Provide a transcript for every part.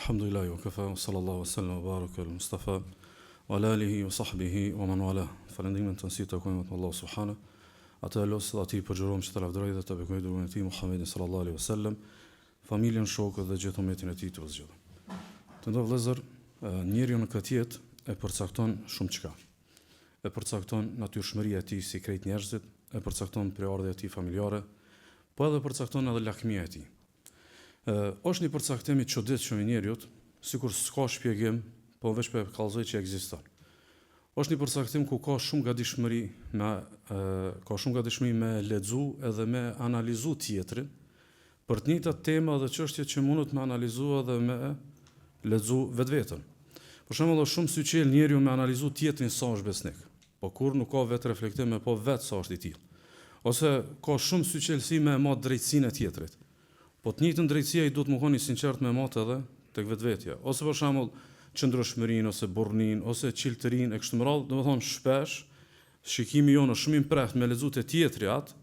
Alhamdulillahi wa kafa, sallallahu wa sallam wa baraka al Mustafa wa ala alihi wa sahbihi wa man wala. Falënderimin të nësit të kujmë të Allah subhanahu. Atë e losë dhe ati përgjërom që të lafdroj dhe të bekoj dërgën e ti Muhammedin sallallahu alaihi wa sallam, familjen, shokët dhe gjithë umetin e ti të vëzgjithë. Të ndovë vëllezër, njeriu në këtë jetë e përcakton shumë çka. E përcakton natyrshmëria e tij si krejt njerëzit, e përcakton prejardhja e tij familjare, po edhe përcakton edhe lakmia e tij. Është një përcaktim i çuditshëm i njeriut, sikur s'ka shpjegim, po veç për kallëzoj që ekziston. Është një përcaktim ku ka shumë gatishmëri me lexu edhe me analizu tjetrin, për të njëjtat tema dhe çështje që mundet me analizu edhe me lexu vetveten. Për shembull, është shumë syçel njeriu me analizu tjetrin sa është besnik, po kur nuk ka vetë reflektim me po vetë sa është i tillë. Ose ka shumë syçelësi me marr drejtsinë e tjetrit. Po të njëjtën drejtësia i duhet më koni sinqert me marr edhe tek vetvetja. Ose për shembull, qëndrueshmërinë ose burrninë ose çiltërinë e kështu me radhë, domethënë shpesh shikimi jonë është shumë i mprehtë me lexu te tjetri atë,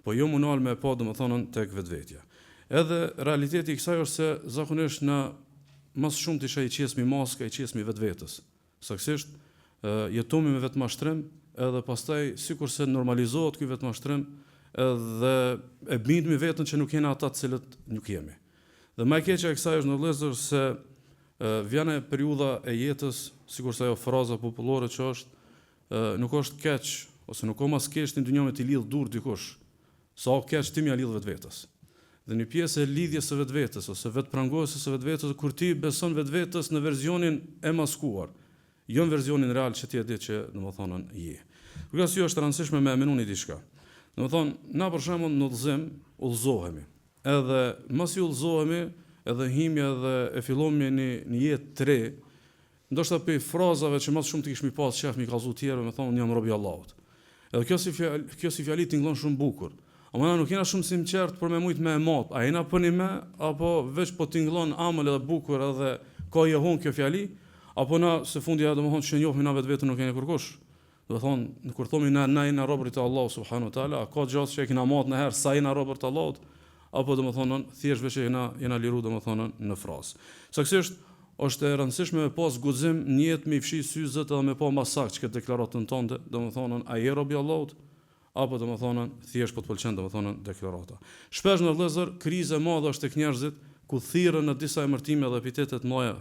po jo munal me pa domethënë tek vetvetja. Edhe realiteti i kësaj është se zakonisht në mas shumë të isha i qesmi maska, i qesmi vetvetes. Saktësisht jetomi me vetmashtrim, edhe pastaj sikur se normalizohet ky vetmashtrim, edhe e bindemi veten që nuk jemi ata të cilët nuk jemi. Dhe më e keqja e kësaj është në vëllezër se vjen e periudha e jetës, sikurse ajo fraza popullore që është nuk është keq ose nuk ka mas keq në dynjë me të lidh dur dikush. Sa keq ti më lidh vetvetes. Dhe një pjesë e lidhjes së vetvetes ose vetprangosjes së vetvetes kur ti beson vetvetes në versionin e maskuar, jo në versionin real që ti e di që domethënë je. Për këtë arsye është e rëndësishme me menuni diçka. Domethënë, na për shembull në udhëzim udhëzohemi. Edhe mos i udhëzohemi, edhe himi edhe e fillojmë një jetë të re, ndoshta pe frazave që më shumë të kishmi pas shef mi kallzu tjerë, më thonë jam rob i Allahut. Edhe kjo si fjali tingëllon shumë bukur. Ama na nuk jena shumë sinqert për me mujt me mat. A jena pëni me, apo veç po tingëllon amël edhe bukur edhe ka jehon kjo fjali, apo na se fundja domethënë që njohmi na vetveten nuk keni kërkosh. Do thonë, kur thomi na jena robërit të Allahut subhanahu wa taala, ka gjatë që e kena mat në herë sa jena robërt të Allahut, apo domethënë thjesht veç jena liru domethënë në frazë. Saktësisht është e rëndësishme me pas guxim në jetë me fshi syzet edhe me pa masak që deklaratën tonë, domethënë a je rob i Allahut, apo domethënë thjesht po të pëlqen domethënë deklarata. Shpesh në vëllezër kriza e madhe është tek njerëzit ku thirrën në disa emërtime dhe epitete të mëdha,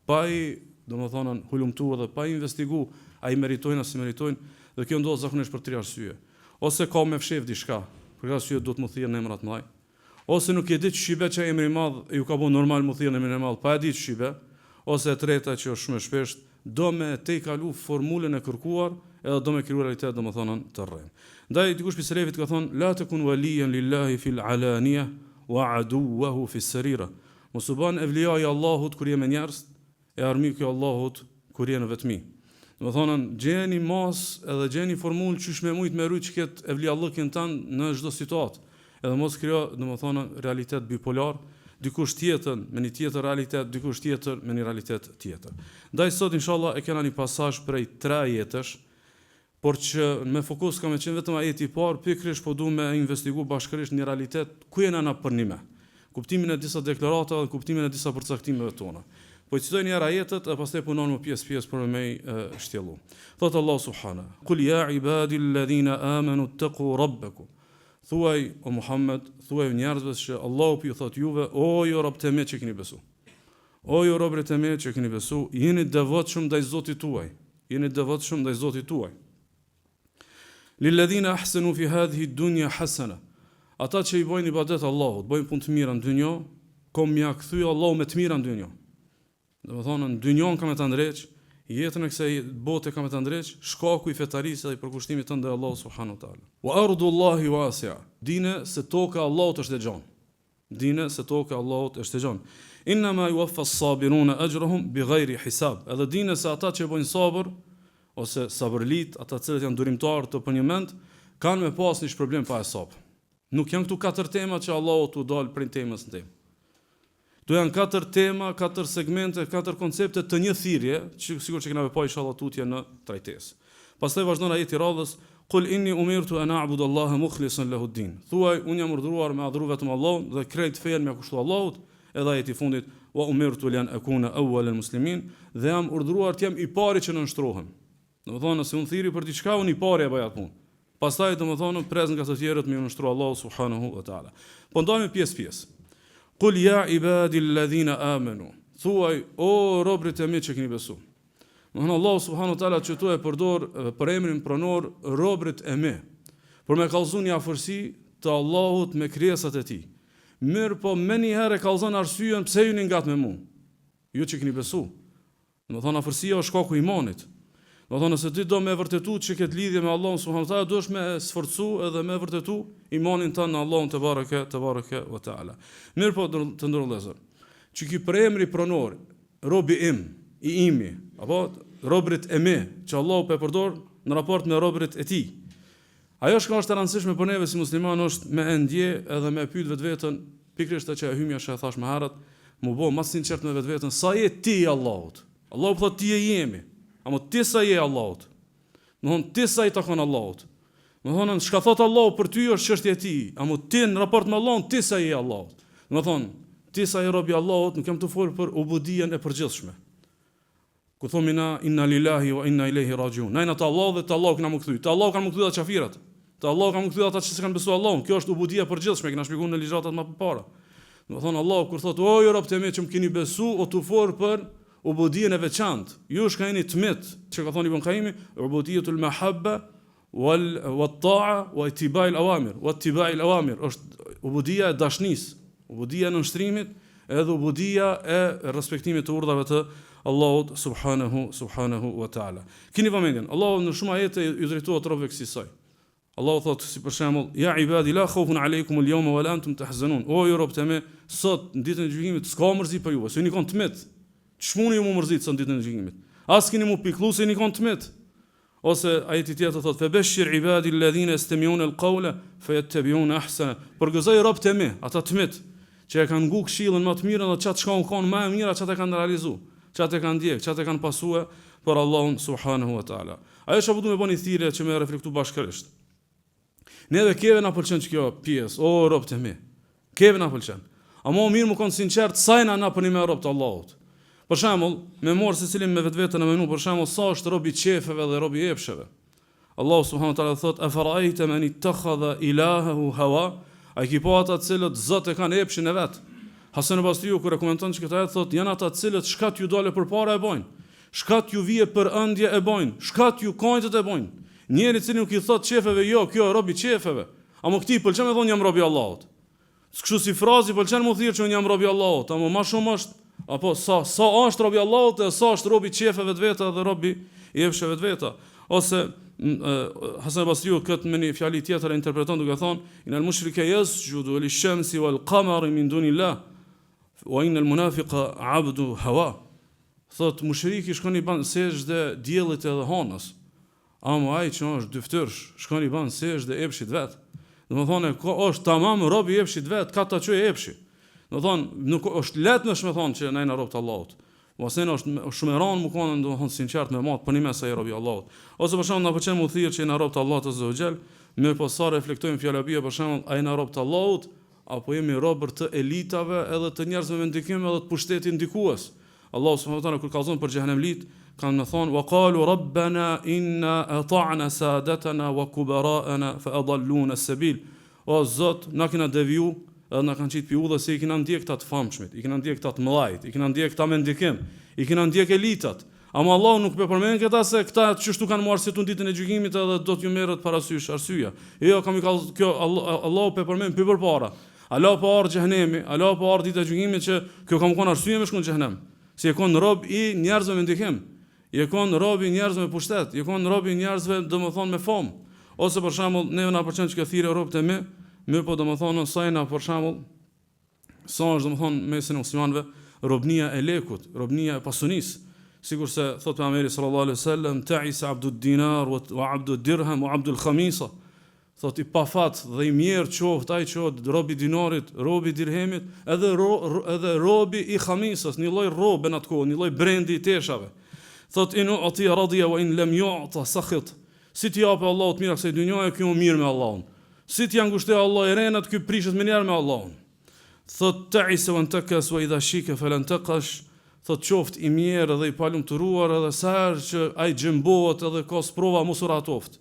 pa i domethënë hulumtuar dhe pa investigu a i meritojnë as i meritojnë, dhe kjo ndodh zakonisht për 3 arsye. Ose ka me fshef diçka, për këtë arsye duhet më thirrën në emra të mëdha. Ose nuk e di ç'shibe që emri i madh ju ka bëu normal më thirrën në emrin e madh, pa e di ç'shibe. Ose e treta që është shumë e shpesht, do me te kalu formulën e kërkuar, edhe do me krijuar realitet domethënë të rrem. Ndaj dikush prej selefit ka thonë la takun waliyan lillahi fil alaniya wa aduwahu fis sarira. Mos u bën evlia i Allahut kur je me njerëz, e armiku i Allahut kur je në vetmi. Domethënë gjeni mos edhe gjeni formulë çysh me mujt me rrit çket evliallëkin tan në çdo situatë. Edhe mos krijo domethënë realitet bipolar, dikush tjetër me një tjetër realitet, dikush tjetër me një realitet tjetër. Ndaj sot inshallah e kena një pasazh prej 3 ajetesh, por që me fokus kam qenë vetëm ajeti i parë, pikërisht po duam me investigu bashkërisht një realitet ku jena na përnime. Kuptimin e disa deklarata dhe kuptimin e disa përcaktimeve tona. Po i citoj një ajetet e pastaj punon më pjesë për me shtjellu. Thot Allah subhanahu: "Qul ya ibadi alladhina amanu ittaqu rabbakum." Thuaj o Muhammed, thuaj njerëzve që Allahu ju thot juve, o ju robët e mi që keni besu. O ju robët e mi që keni besu, jeni devotshëm ndaj Zotit tuaj. Jeni devotshëm ndaj Zotit tuaj. Lilladhina ahsanu fi hadhihi ad-dunya hasana. Ata që i bojnë ibadet Allahut, bojnë punë të mira në dynjë, kom ja kthy Allahu me të mira në dynjë. Domethënë në dynjën kam të ndreq, jetën e kësaj bote kam të ndreq, shkaku i fetarisë dhe i përkushtimit të ndaj Allahut subhanahu wa taala. Wa ardullahi wasi'a. Dine se toka e Allahut është e gjanë. Dine se toka e Allahut është e gjanë. Innama yuwaffa as-sabiruna ajrahum bighayri hisab. Edhe dine se ata që bojnë sabër ose sabërlit, ata cilët janë durimtar të për një mend, kanë me pas një problem pa hesab. Nuk janë këtu 4 tema që Allahu t'u dal prej temës në temë. Do janë 4 tema, 4 segmente, 4 koncepte të një thirrje, që sikur që kena me pa inshallah tutje në trajtesë. Pastaj vazhdon ajeti i radhës: "Qul inni umirtu an a'budu Allaha mukhlishan lahu ad-din." Thuaj, unë jam urdhëruar me adhuru vetëm Allahun dhe krejt fenë me kushtu Allahut, edhe ajeti i fundit: wa umirtu li an akuna awwal al-muslimin, dhe jam urdhëruar të jam i pari që nënshtrohem. Domethënë nëse unë thirrje për diçka, unë i pari e bëj atë punë. Pastaj domethënë pres nga të tjerët më nënshtro Allahu subhanahu wa taala. Po ndajmë pjesë. Qul ya ibadi alladhina amanu. Thuaj o robërit e mi që keni besuar. Domethënë Allahu subhanahu wa taala çto e përdor për emrin pronor robërit e mi. Për me kallëzu një afërsi të Allahut me krijesat e tij. Mirë po më një herë kallëzon arsyeën pse ju ngat me mua. Ju që keni besu. Domethënë afërsia është shkaku i imanit. Domethënë nëse ti do me vërtetu që këtë lidhje me Allahun subhanuhu wa taala, duhesh me sforcu edhe me vërtetu imanin tënd në Allahun te bareke wa taala. Mirë po të ndërrua vëllezër. Që ky emri pronor, robi im, i imi, apo robrit e mi, që Allahu pe përdor në raport me robrit e tij. Ajo që është e rëndësishme për neve si musliman është me ndje edhe me pyet vetveten, pikërisht atë që e hymja që e thash më herët, mu bë më sinqert me vetveten, sa je ti i Allahut. Allahu thotë ti e jemi, ama ti sa je Allahut. Domthon ti sa i takon Allahut. Domthon çka thot Allahu për ty është çështja e tij, ama ti në raport me Allahun ti sa je Allahut. Domthon ti sa je robi Allahut, nuk kam të fol për ubudien e përgjithshme. Ku thomi na inna lillahi wa inna ilaihi rajiun. Na te Allahu dhe te Allahu kena më kthy. Te Allahu kanë më kthy ata qafirat. Te Allahu kanë më kthy ata që s'kan besuar Allahun. Kjo është ubudia e përgjithshme, kena shpjeguar në ligjratat më përpara. Do thonë Allahu kur thotë o ju robët e mi që më keni besu, o tu for për ubudien e veçantë. Ju shkajeni tmit, që ka thonë Ibn Qayyim, ubudiyatul mahabba wal ta'a wa ittiba'il awamir. Wa ittiba'il awamir është ubudia e dashnisë, ubudia e nënshtrimit, edhe ubudia e respektimit të urdhave të Allahut subhanahu wa taala. Keni vëmendjen, Allahu në shumë ajete i drejtohet robëve kësaj. Allahu thotë si për shembull, ya ibadi la khawfun alaykum al-yawma wa la antum tahzanun. O ju robët e mi, sot në ditën e gjykimit s'ka mërzi për ju, se jeni kon tmit. Ç'muni ju më mërzit sot në ditën e gjykimit? As keni mu pikëllu se jeni kon tmit. Ose ajeti tjetër thotë fabashshir ibadi alladhina yastami'una al-qawla fayattabi'una ahsana. Përgëzoj robët e mi, ata tmit që e kanë ngu këshillën më të mirën dhe çat shkon më e mira çat e kanë realizuar. Çatë kanë ndjek, çatë kanë pasue për Allahun subhanahu wa taala. Ajo që duhet të bëni thirrje që më reflektu bashkërisht. Ne edhe keve na pëlqen kjo pjesë, o robët e mi. Keve na pëlqen. Ama mirë më kon sinqert sa na për me robët Allahut. Për shembull, me mor secilim me vetveten e menu, për shembull sa është robi qefeve dhe robi epsheve. Allahu subhanahu wa taala thotë afara'ayta man ittakhadha ilahahu hawa, ai ki po ata të cilët zot e kanë epshin e vet. Hasan al-Basriu kur e komenton që këta thotë janë ata të cilët shkat ju dole përpara e bojnë. Shkat ju vije për ëndje e bojnë, shkat ju kojtët e bojnë. Njëri i cili nuk i thot qefeve jo, kjo robi qefeve. Ama këtij pëlqen me thonë jam robi Allahut. Kështu si frazi pëlqen më thirr që un jam robi Allahut, ama më shumë është apo sa është robi Allahut e sa është robi qefeve të veta dhe robi i epsheve të veta. Ose Hasan al-Basriu këtë me një fjali tjetër e interpreton duke thonë inal mushrika yasjudu lish-shamsi wal-qamari min dunillah wa inal munafiqa 'abdu hawa. Thot mushriki shkon i ban sejdë diellit edhe honës. Ama ai që është dyftyrsh, shkon i ban sejdë epshit vet. Domethënë është tamam robi i epshit vet, ka ta çojë epshi. Domethënë nuk është lehtë më thonë që na rob të Allahut. Mos është shumë e rëndë më kanë domethënë sinqert me mat, po në mes ai robi Allahut. Ose për shembull na pëlqen më thirr që na rob të Allahut azza wa xal, më po sa reflektojmë fjalabia për shembull ai na rob të Allahut, apo jemi robër të elitave edhe të njerëzve me ndikim edhe të pushtetit ndikues. Allahu subhanahu wa taala kur kallzon për xhenemlit kanë thonë wa qalu rabbana inna ata'na sadatana wa kubara'ana fa adalluna as-sabil. O Zot, na kena deviju edhe na kanë qitë pi udhë se i kena ndjek këta të famshmit, i kena ndjek këta të mëllajt, i kena ndjek këta me ndikim, i kena ndjek elitat. Ama Allahu nuk përmend këta se këta çështu kanë marrë si tu ditën e gjykimit edhe do t'ju merret parasysh arsyeja. Jo, kam i kallë kjo Allahu përmend pi përpara. Allahu po ardh xhehenemi, Allahu po ardh ditë e gjykimit që kjo kam qenë arsye me shkon në xhehenem. Si e kon rob i njerëzve me ndikim, i kon rob i njerëzve me pushtet, i kon rob i njerëzve domethënë me fam. Ose për shembull neve na pëlqen që thirrë robët e mi, mirë po domethënë sa na për shembull sa është domethënë mesin e muslimanëve robnia e lekut, robnia e pasunisë. Sigur se thot pejgamberi sallallahu alaihi wasallam ta'isa abdud dinar wa abdud dirham wa abdul khamisa. Thot i pafat dhe i mirë qoftë ai që robi i dinarit, robi i dirhemit, edhe robi i khamisës, një lloj robe në atë kohë, një lloj brendi i teshave. Thot inu ati radiya wa in lam yu'ta sakhit. Si ti japë Allahut mirë kësaj dynjaje, kjo mirë me Allahun. Si ti angushtoi Allah i renat, ky prishet më njerë me Allahun. thot ta'isa wa antakas wa idha shika falan taqash, thot qoft i mirë edhe i palumturuar edhe sa herë që ai gjembohet edhe ka sprova mos u ratoft.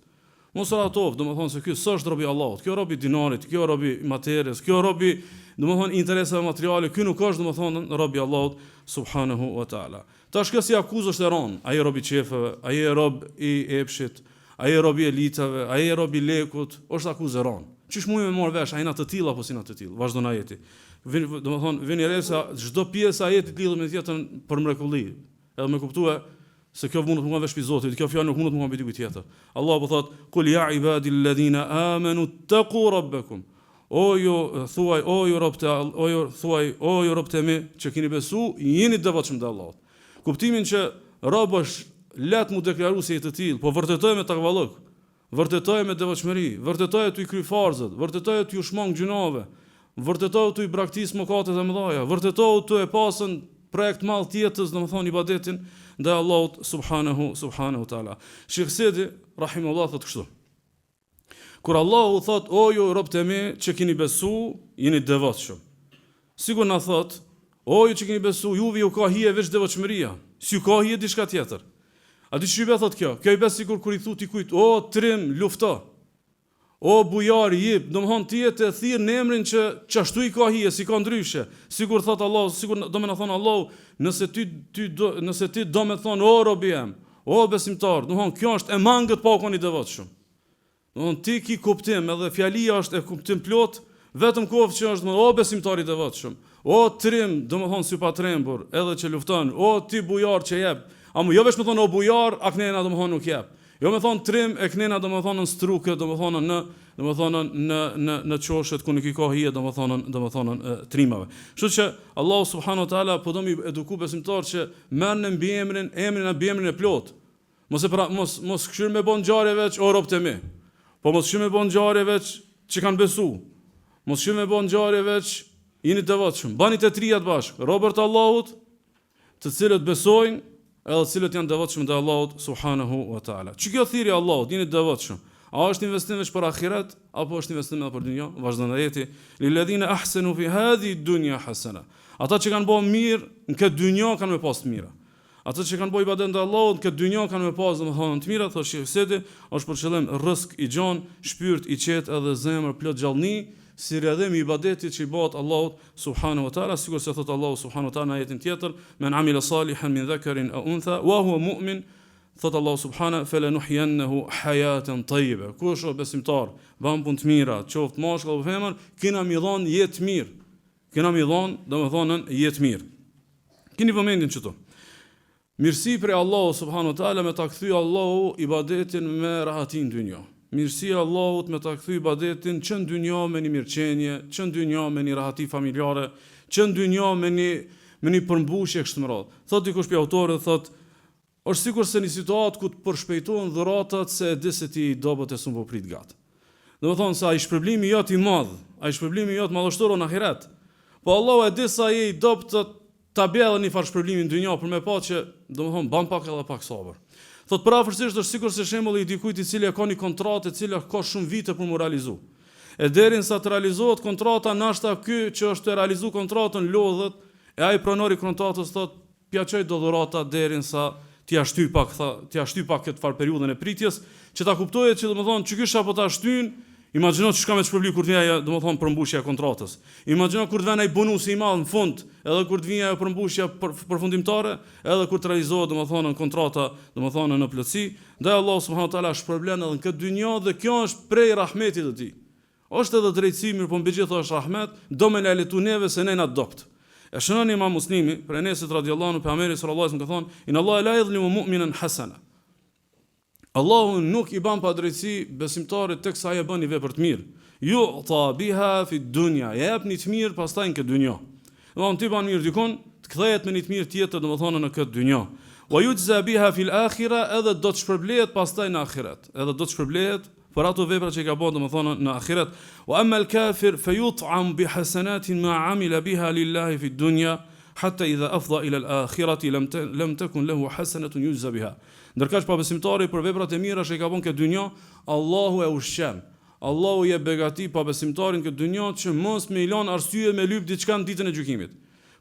Mos u ratoft, domethënë se ky s'është robi i Allahut, kjo robi i dinarit, kjo robi i materies, kjo robi domethënë interesave materiale, ky nuk është domethënë robi i Allahut subhanahu wa taala. Tash kjo si akuzë është e rënë, ai robi i qefeve, ai rob i epshit, ai robi i elitave, ai robi i lekut, është akuzë e rënë. Çish mund të marr vesh ai na të tillë apo si na të tillë? Vazhdon ajeti. Domethënë vini re sa çdo pjesë ajetit lidhet me tjetrën për mrekulli. Edhe më kuptua se kjo mund të më vesh pi Zotit, kjo fjalë nuk mund të më bëj dikujt tjetër. Allah po thot: "Kul ya ibadi alladhina amanu taqu rabbakum." O ju robtë mi që keni besu, jeni devotshëm te Allahu. Kuptimin që robosh let mu deklaruar se i të tillë, po vërtetoj me takvallok, vërtetoj me devotshmëri, vërtetoj të i kry farzët, vërtetoj të ju shmang gjunave, vërtetoj të i braktis mëkatet e mëdha, vërtetoj të e pasën projekt mall tjetës, domethënë ibadetin ndaj Allahut subhanahu taala. Sheikh Sedi rahimahullah thotë kështu: kur Allahu thot: "O ju robët e mi që keni besu, jeni devotshëm." Sigur na thot: "O ju që keni besu, juve ju ka hije veç devotshmëria, si ka hije diçka tjetër." A di çfarë thot kjo? Kjo i bes sigur kur i thuti kujt: "O trim, lufto." O bujar jip, domthon ti e thirr në emrin që çashtu i ka hije, si ka ndryshe. Sigur thot Allah, sigur do më na thon Allah, nëse ti do më thon o robi jam, o besimtar, domthon kjo është e mangët pa qenë i devotshëm. Domthon ti ki kuptim, edhe fjalia është e kuptim plot, vetëm kohë që është o besimtar i devotshëm. O trim, domthon si pa trembur, edhe që lufton, o ti bujar që jep. Amu jo vesh më thon o bujar, aknena domthon nuk jep. Jo më thon trim e knena domethënë në strukë, domethënë në çoshet ku nuk i ka hije domethënë trimave. Kështu që Allahu subhanahu wa taala po do mi eduku besimtar që merren në emrin e plot. Mos këshir me bon ngjarje veç o robët e mi. Po mos këshir me bon ngjarje veç që kanë besu. Mos këshir me bon ngjarje veç jeni devotshëm. Bani të trijat bashk, robët e Allahut, të cilët besojnë edhe të cilët janë devotshëm te Allahut subhanahu wa taala. Çi kjo thirrje Allahut, jeni devotshëm. A është investim veç për ahiret apo është investim edhe për dunjë? Vazhdon ajeti: "Lilladhina ahsanu fi hadhihi ad-dunya hasana." Ata që kanë bërë mirë në këtë dunjë kanë me pas të mira. Ata që kanë bërë ibadet te Allahut në këtë dunjë kanë me pas domethënë të mira, thotë Sheikh Sedi, është për qëllim rrezik i gjon, shpirt i qetë edhe zemër plot gjallëni, si rrjedhim i ibadetit që i bëhet Allahut subhanahu wa taala, sikur se thot Allahu subhanahu wa taala në ajetin tjetër: "Men amila salihan min dhakarin aw untha wa huwa mu'min", thot Allahu subhanahu falanuhyiyannahu hayatan tayyiba. Kush është besimtar, bën punë të mira, qoftë mashkull apo femër, kena mi dhon jetë mirë. Kena mi dhon, domethënë jetë mirë. Keni vëmendjen çto? Mirësi për Allahu subhanahu wa taala me ta kthy Allahu ibadetin me rahatin dunjë. Mirësia e Allahut me ta kthy ibadetin që në dunjë me një mirëqenie, që në dunjë me një rahati familjare, që në dunjë me një përmbushje kështu me radhë. Thot dikush për autorët, thot, është sikur se një situatë ku të përshpejtohen dhuratat se e di se ti dobët e s'u prit gat. Domethënë se ai shpërblimi jot i madh, ai shpërblimi jot madhështor në ahiret. Po Allahu e di se ai dobët ta bjellë një farë shpërblimi në dunjë për me pa që domethënë ban pak edhe pak sabër. Thot parafërsisht është sikur se shembulli i dikujt i cili ka një kontratë e cila ka shumë vite për mu realizu. E derinsa të realizohet kontrata, nashta ky që është të realizu kontratën lodhet, e ai pronori kontratës thot pjaçoj do dhurata derinsa t'ia shty pak këtë farë periudhën e pritjes, që ta kuptojë që domethënë çikish apo ta shtyn, imagjino çka me shpërblim kur të vijë domethënë përmbushja e kontratës. Imagjino kur të vjen ai bonusi i madh në fund, edhe kur të vijë ajo përmbushja përfundimtare, edhe kur të realizohet domethënë kontrata domethënë në plotësi, ndaj Allahu subhanahu wa taala shpërblen edhe në këtë dynjë dhe kjo është prej rahmetit të tij. Është edhe drejtësi, mirë po mbi gjithë është rahmet, do me laletu neve se ne na adopt. E shënon Imam Muslimi për Enesit radhiyallahu anhu pejgamberi sallallahu alaihi wasallam ka thonë: "Inna Allaha la yadhlimu mu'minan hasana." Allahu nuk i ban pa drejtësi besimtarit teksa ai e bën një vepër të mirë. Yu'ta biha fi dunya, jep një të mirë pastaj në këtë dynjë. Domthon ti ban mirë dikon, të kthehet me një të mirë tjetër domethënë në këtë dynjë. Wa yujza biha fil akhirah, edhe do të shpërblehet pastaj në ahiret. Edhe do të shpërblehet për ato vepra që ka bën domethënë në ahiret. Wa amma al-kafir fayut'am bi hasanatin ma 'amila biha lillahi fi dunya hatta idha afdha ila al-akhirati lam takun lahu hasanatun yujza biha. Ndërkaq pa besimtari për veprat e mira që i ka bën këtë dynjë, Allahu e ushqen. Allahu je begati pa besimtarin këtë dynjë që mos me ilan arsye me lyp diçka në ditën e gjykimit.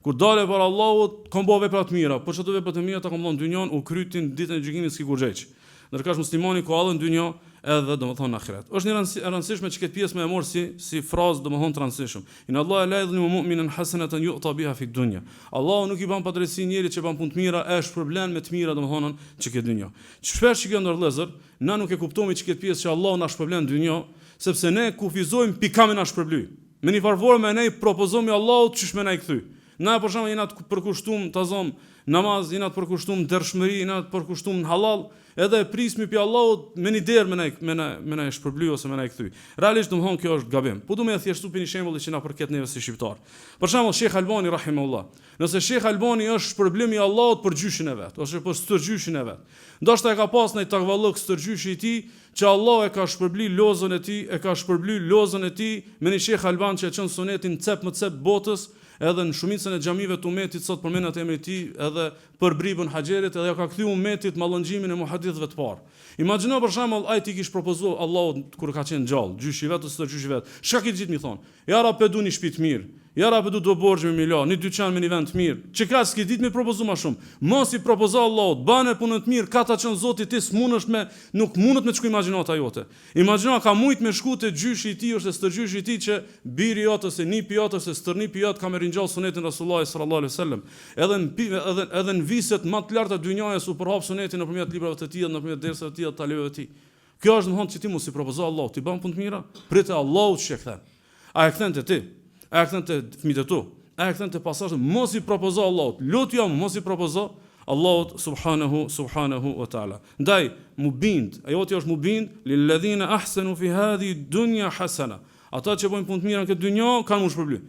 Kur dale për Allahut, kom bo vepra të mira, por çdo vepra të mira ta kom dhënë dynjën u krytin ditën e gjykimit s'ki kur xheq. Ndërkohë muslimani ka edhe në dynjë edhe domethënë në ahiret. Është një rëndësishme që këtë pjesë më e marr si frazë domethënë të rëndësishme. Inna Allaha la yudhlimu mu'minan hasanatan yu'ta biha fi dunya. Allahu nuk I bën padrejti njerit që bën punë të mira, është problem me të mira domethënë që këtë dynjë. Shpesh që ndër vëllezër, na nuk e kuptojmë që këtë pjesë që Allahu na shpërblen në dynjë, sepse ne kufizojmë pikame na shpërbly. Me një farë me ne propozojmë Allahut çish me na I kthy. Na për shembull jena të përkushtuar tazom namaz, jena të përkushtuar dërshmëri, jena të përkushtuar në halal, edhe e prismi pi Allahut me një derë me na e shpërbly ose me na e kthy. Realisht domthon kjo është gabim. Po duam të thjeshtu për një shembull që na përket neve si shqiptar. Për shembull Sheikh Albani rahimahullah. Nëse Sheikh Albani është shpërblim I Allahut për gjyshin e vet ose për stërgjyshin e vet. Ndoshta e ka pas në takvallok stërgjyshi I tij që Allah e ka shpërbly lozën e tij, e ka shpërbly lozën e tij me një Sheikh Alban që e çon sunetin cep më cep botës. Edhe në shumicën e xhamive të umetit sot përmendet emri I tij edhe për bribën Haxherit edhe ja ka kthy umetit mallëngjimin e muhadithëve të parë. Imagjino për shembull ai ti kish propozuar Allahut kur ka qenë gjallë, gjyshi vet ose gjyshi vet. Çka ki gjithë mi thon? Ja ra pe du një shtëpi të mirë. Ja ra pe du borxh me milion, një dyqan me një vend të mirë. Çka s'ki ditë me propozu më shumë. Mos I propozo Allahut, bane punën të mirë, ka ta qenë Zoti ti s'munësh me nuk mundet me të shku imagjinata jote. Imagjino ka mujt me shku te gjyshi I tij ose stërgjyshi I tij që biri jot ose nipi jot ose stërnipi jot ka me ringjall sunetin Rasulullah sallallahu alaihi wasallam. Edhe në viset më të larta dynjajës u përhap sunetin nëpërmjet librave të tij, nëpërmjet dersave të tij, taleve të tij. Kjo është domthonjë që ti mos I propozo Allahut, ti bën punë të mira, pritë Allahut që e kthen. A e kthen te ti? A e kthen te fëmijët e tu? A e kthen te pasardhët? Mos I propozo Allahut. Lut jam mos I propozo Allahut subhanahu wa taala. Ndaj mubind, ajo ti është mubind lil ladhina ahsanu fi hadhihi dunya hasana. Ata që bojnë punë të mira në këtë dynjë kanë më shpërbly.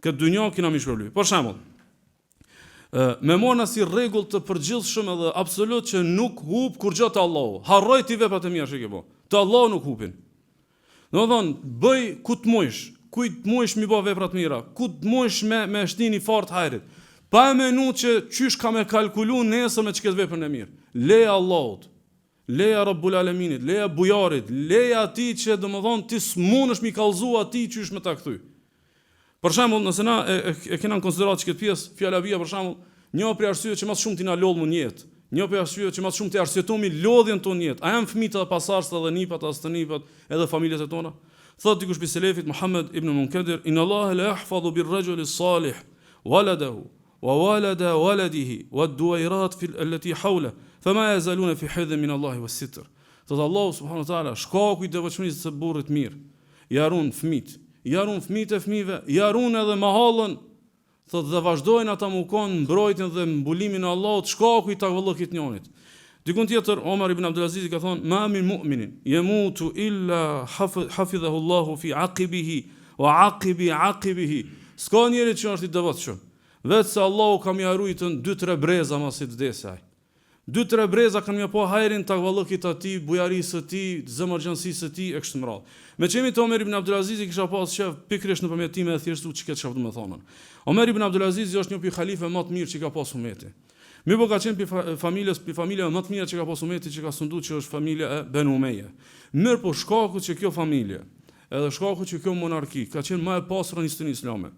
Këtë dynjë kena më shpërbly. Për shembull, me mona si rregull të përgjithshëm edhe absolut që nuk hub kur gjë te Allahu. Harroj ti veprat e mira që ke bë. Te Allahu nuk hupin. Domethënë, bëj ku të mujsh, kujt mujsh mi bë vepra të mira, ku të mujsh me shtini fort hajrit. Pa e menu që qysh ka me kalkulu nesër me çket veprën e mirë. Leja Allahut, leja Rabbul Alaminit, leja bujarit, leja atij që domethënë ti s'munësh mi kallzu atij qysh me ta kthy. Për shembull, nëse na e kena në konsiderat që këtë pjesë, fjala vija për shembull, një prej arsyeve që më shumë ti na lodh në jetë, një prej arsyeve që më shumë ti arsyetomi lodhjen tonë jetë. A janë fëmijët e pasardhës edhe nipat as të nipat edhe familjet e tona? Thot dikush bi selefit Muhammad ibn Munkadir, inna Allah la yahfazu bir rajuli salih waladahu wa walada waladihi wad-duwairat allati hawla fama yazaluna fi hidhin min Allah was-sitr. Thot Allah subhanahu wa taala shkaku I devotshmërisë së burrit mirë. Jarun fëmijët, jarun fëmijët e fëmijëve, jarun edhe mahallën. Thot dhe vazhdojnë ata mu kanë mbrojtjen dhe mbulimin e Allahut, shkaku I takvallokit njonit. Dikun tjetër Omar ibn Abdulaziz ka thonë, ma min mu'minin yamutu illa hafidhahu Allahu fi aqibihi wa aqibihi. S'ka njeri që është I devotshëm, vetë se Allahu ka më ruajtur 2-3 breza mos I vdesaj. 2-3 breza kanë më pa hajrin takvallokit atij, bujarisë së tij, zemërgjënsisë së tij e kështu me radhë. Me çemi të Omer ibn Abdulaziz kisha pas shef pikërisht nëpërmjet time e thjeshtu çka çfarë do të thonë. Omer ibn Abdulaziz është një pi halife më të mirë që ka pas umeti. Mi po ka qenë pi familja më të mirë që ka pas umeti që ka sunduar që është familja e Ben Umeje. Mirë po shkaku që kjo familje, edhe shkaku që kjo monarki ka qenë më e pastër në historinë islame.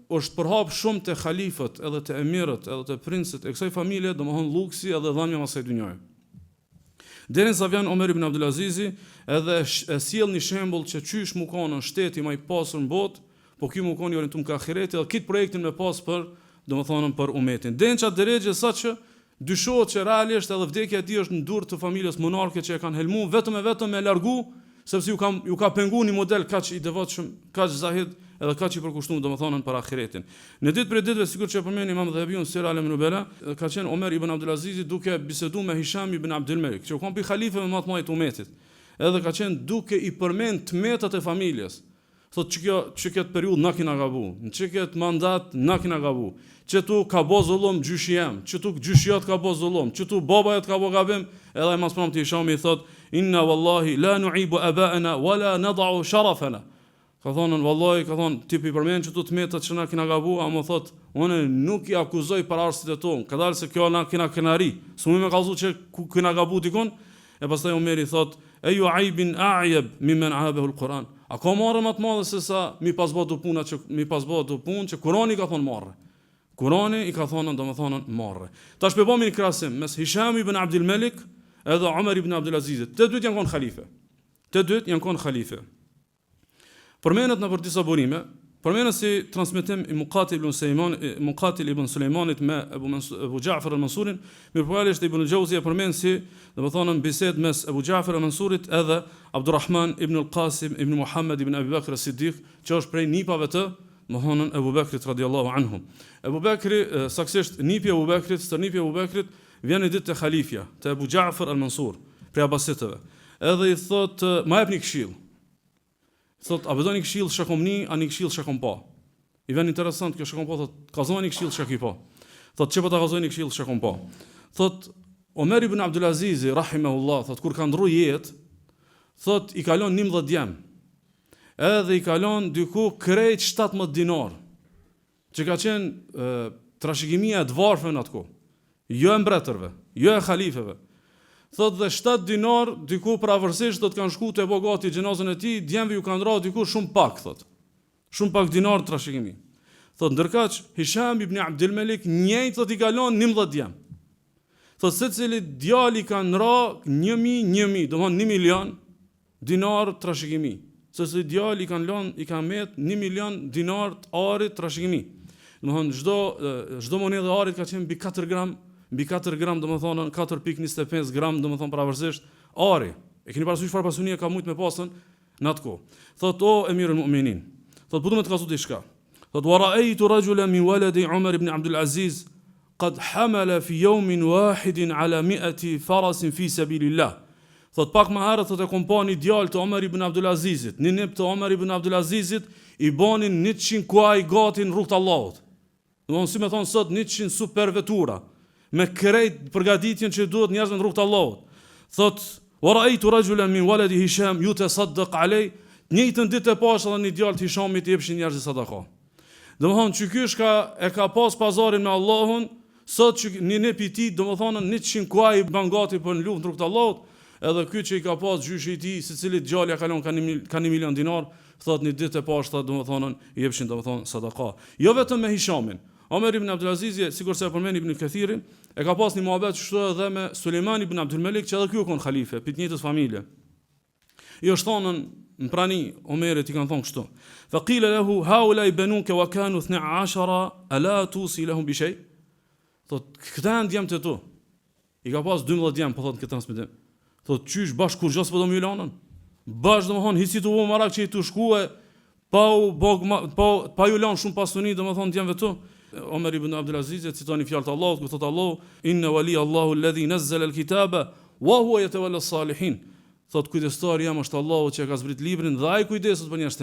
Është përhap shumë te halifët, edhe te emirët, edhe te princët e kësaj familje, domethënë luksi edhe dhënia e asaj dynjaje. Derisa vjen Omer ibn Abdulaziz edhe e sjell një shembull që çysh mu kanë në shteti më I pastër në botë, po ky mu kanë orientuar ka ahireti dhe kit projektin me pas për domethënë për umetin. Dença drejtë saqë dyshohet që realisht edhe vdekja e tij është në dorë të familjes monarke që e kanë helmuar vetëm me largu, sepse ju ka penguar një model kaq I devotshëm, kaq zahid edhe kaq I përkushtuar domethënë për ahiretin. Në ditë për ditëve sikur që përmend Imam Dhahabiun Sir Alam Nubala, ka qenë Omer ibn Abdulaziz duke biseduar me Hisham ibn Abdul Malik, që u kon pi halifeve më të mëdha të umetit. Edhe ka qenë duke I përmend tmetat e familjes. Thotë që këtë periudhë na kena gabu, në këtë mandat na kena gabu. Që tu ka bo zullum gjyshi jam, që tu gjyshijat ka bo zullum, që tu babajat ka bo gabim, edhe mas pram të Hishami I thot, inna wallahi la nu'ibu abaana wala nada'u sharafana. Ka thonë wallahi, ka thonë tipi përmend që tu të metat që na kena gabu, ama thot, unë nuk I akuzoj për arsit e tonë, ka dalë se kjo na kena kenari, s'mu me kallzu që kena gabu dikon. E pastaj Omeri thot, Eju aibin a'jab mimmen abehu al-Quran. A ka marrë më të madhe se sa mi pasbë do punë që Kurani ka thonë marrë. Kurani i ka thonë domethënë marrë. Tash po bëmi një krahasim mes Hisham ibn Abdul Malik edhe Umar ibn Abdul Azizit. Të dytë janë konë khalife. Përmendet në për disa burime, përmendet si transmetim i Muqatil ibn Sulejmanit me Abu Ja'far al-Mansurin, mirëpërfjalësh Ibn al-Jawzi përmend si, domethënë bisedë mes Abu Ja'far al-Mansurit edhe Abdurrahman ibn al-Qasim ibn Muhammad ibn Abi Bakr as-Siddiq, që është prej nipave të mohonën Abu Bakrit radhiyallahu anhum. Abu Bakri, saksisht nipi Abu Bakrit, stërnipi Abu Bakrit, vjen një ditë te halifja, te Abu Ja'far al-Mansur, prej Abasitëve. Edhe i thot, ma jepni këshill. Thot, a bëdoni këshill shakomni, a një këshill shakom pa. I vjen interesant kjo shakom pa, thot, kazoni këshill shaki pa. Thot, që po ta kazoni këshill shakom pa. Thot, Omer ibn Abdul Aziz, rahimahullah, thot, kur ka ndru jetë, thot, i kalon 11 djem. Edhe i kalon dyku krejt 17 dinar. Që ka qenë trashëgimia e dvarfëve në atko. Jo e mbretërve, jo e khalifeve. Thot dhe 7 dinar diku pravërsisht do të kanë shku të bogati gjenazën e tij, djemve ju kanë rrah diku shumë pak, thot. Shumë pak dinar trashëgimi. Thot ndërkaq Hisham ibn Abdul Malik njëjtë thot i kalon 11 djem. Thot secili djali kanë rrah 1.000, domthon 1 milion dinar trashëgimi. Secili djali i kanë met 1 milion dinar të arit trashëgimi. Domthon çdo monedhë e arit ka qenë mbi 4 gram. Mbi 4 gram, domethënë 4.25 gram, domethënë pravërsisht ari. E keni parasysh çfarë pasunie ka shumë me pasën në atë kohë. Thot o Emirul Mu'minin. Thot po do të kazu diçka. Thot wa ra'aytu rajulan min waladi Umar ibn Abdul Aziz qad hamala fi yawmin wahidin ala 100 faras fi sabilillah. Thot pak më herët thot e kompani djalë të Umar ibn Abdul Azizit, në nip të Umar ibn Abdul Azizit i banin 100 kuaj gati në rrugt të Allahut. Domethënë si më thon sot 100 super vetura. Me krejt përgatitjen që duhet njerëzve në rrugt të Allahut. Thot, wa ra'aytu rajulan min waladi Hisham yutasaddaq alay, njëjtën ditë e pash edhe një djalë të Hishamit i jepshin njerëzit sadaka. Domethënë që ky e ka pas pazarin me Allahun, sot që një nep i tij, domethënë 100 kuaj bangati për në luftë në rrugt të Allahut, edhe ky që i ka pas gjyshi i tij, secili djalë ja kalon ka 1 milion dinar, thot një ditë e pash domethënë i jepshin domethënë sadaka. Jo vetëm me Hishamin. Omer ibn Abdul Aziz, sikur se e përmend Ibn Kathirin, e ka pas një muhabet kështu edhe me Sulejman ibn Abdul Malik, që edhe ky u kon khalife, për të njëjtës familje. I është thonën në prani Omerit i kanë thonë kështu. Fa qila lahu haulai banuka wa kanu 12 ala tusi lahum bi shay? Thot, këta janë djemt e tu. I ka pas 12 djem, po thot këtë transmetim. Thot, qysh bash kur gjos po do më lanën? Bash domethënë hisi tu marak që i tu shkuë pa ju lanë shumë pasuni domethënë djemve tu. Omer ibn Abdul Aziz citoni fjalët e Allahut, ku thot Allahu inna wali Allahu alladhi nazzala alkitaba wa huwa yatawalla as-salihin. Thot kujdestari jam është Allahu që ka zbrit librin dhe ai kujdeset për njerëz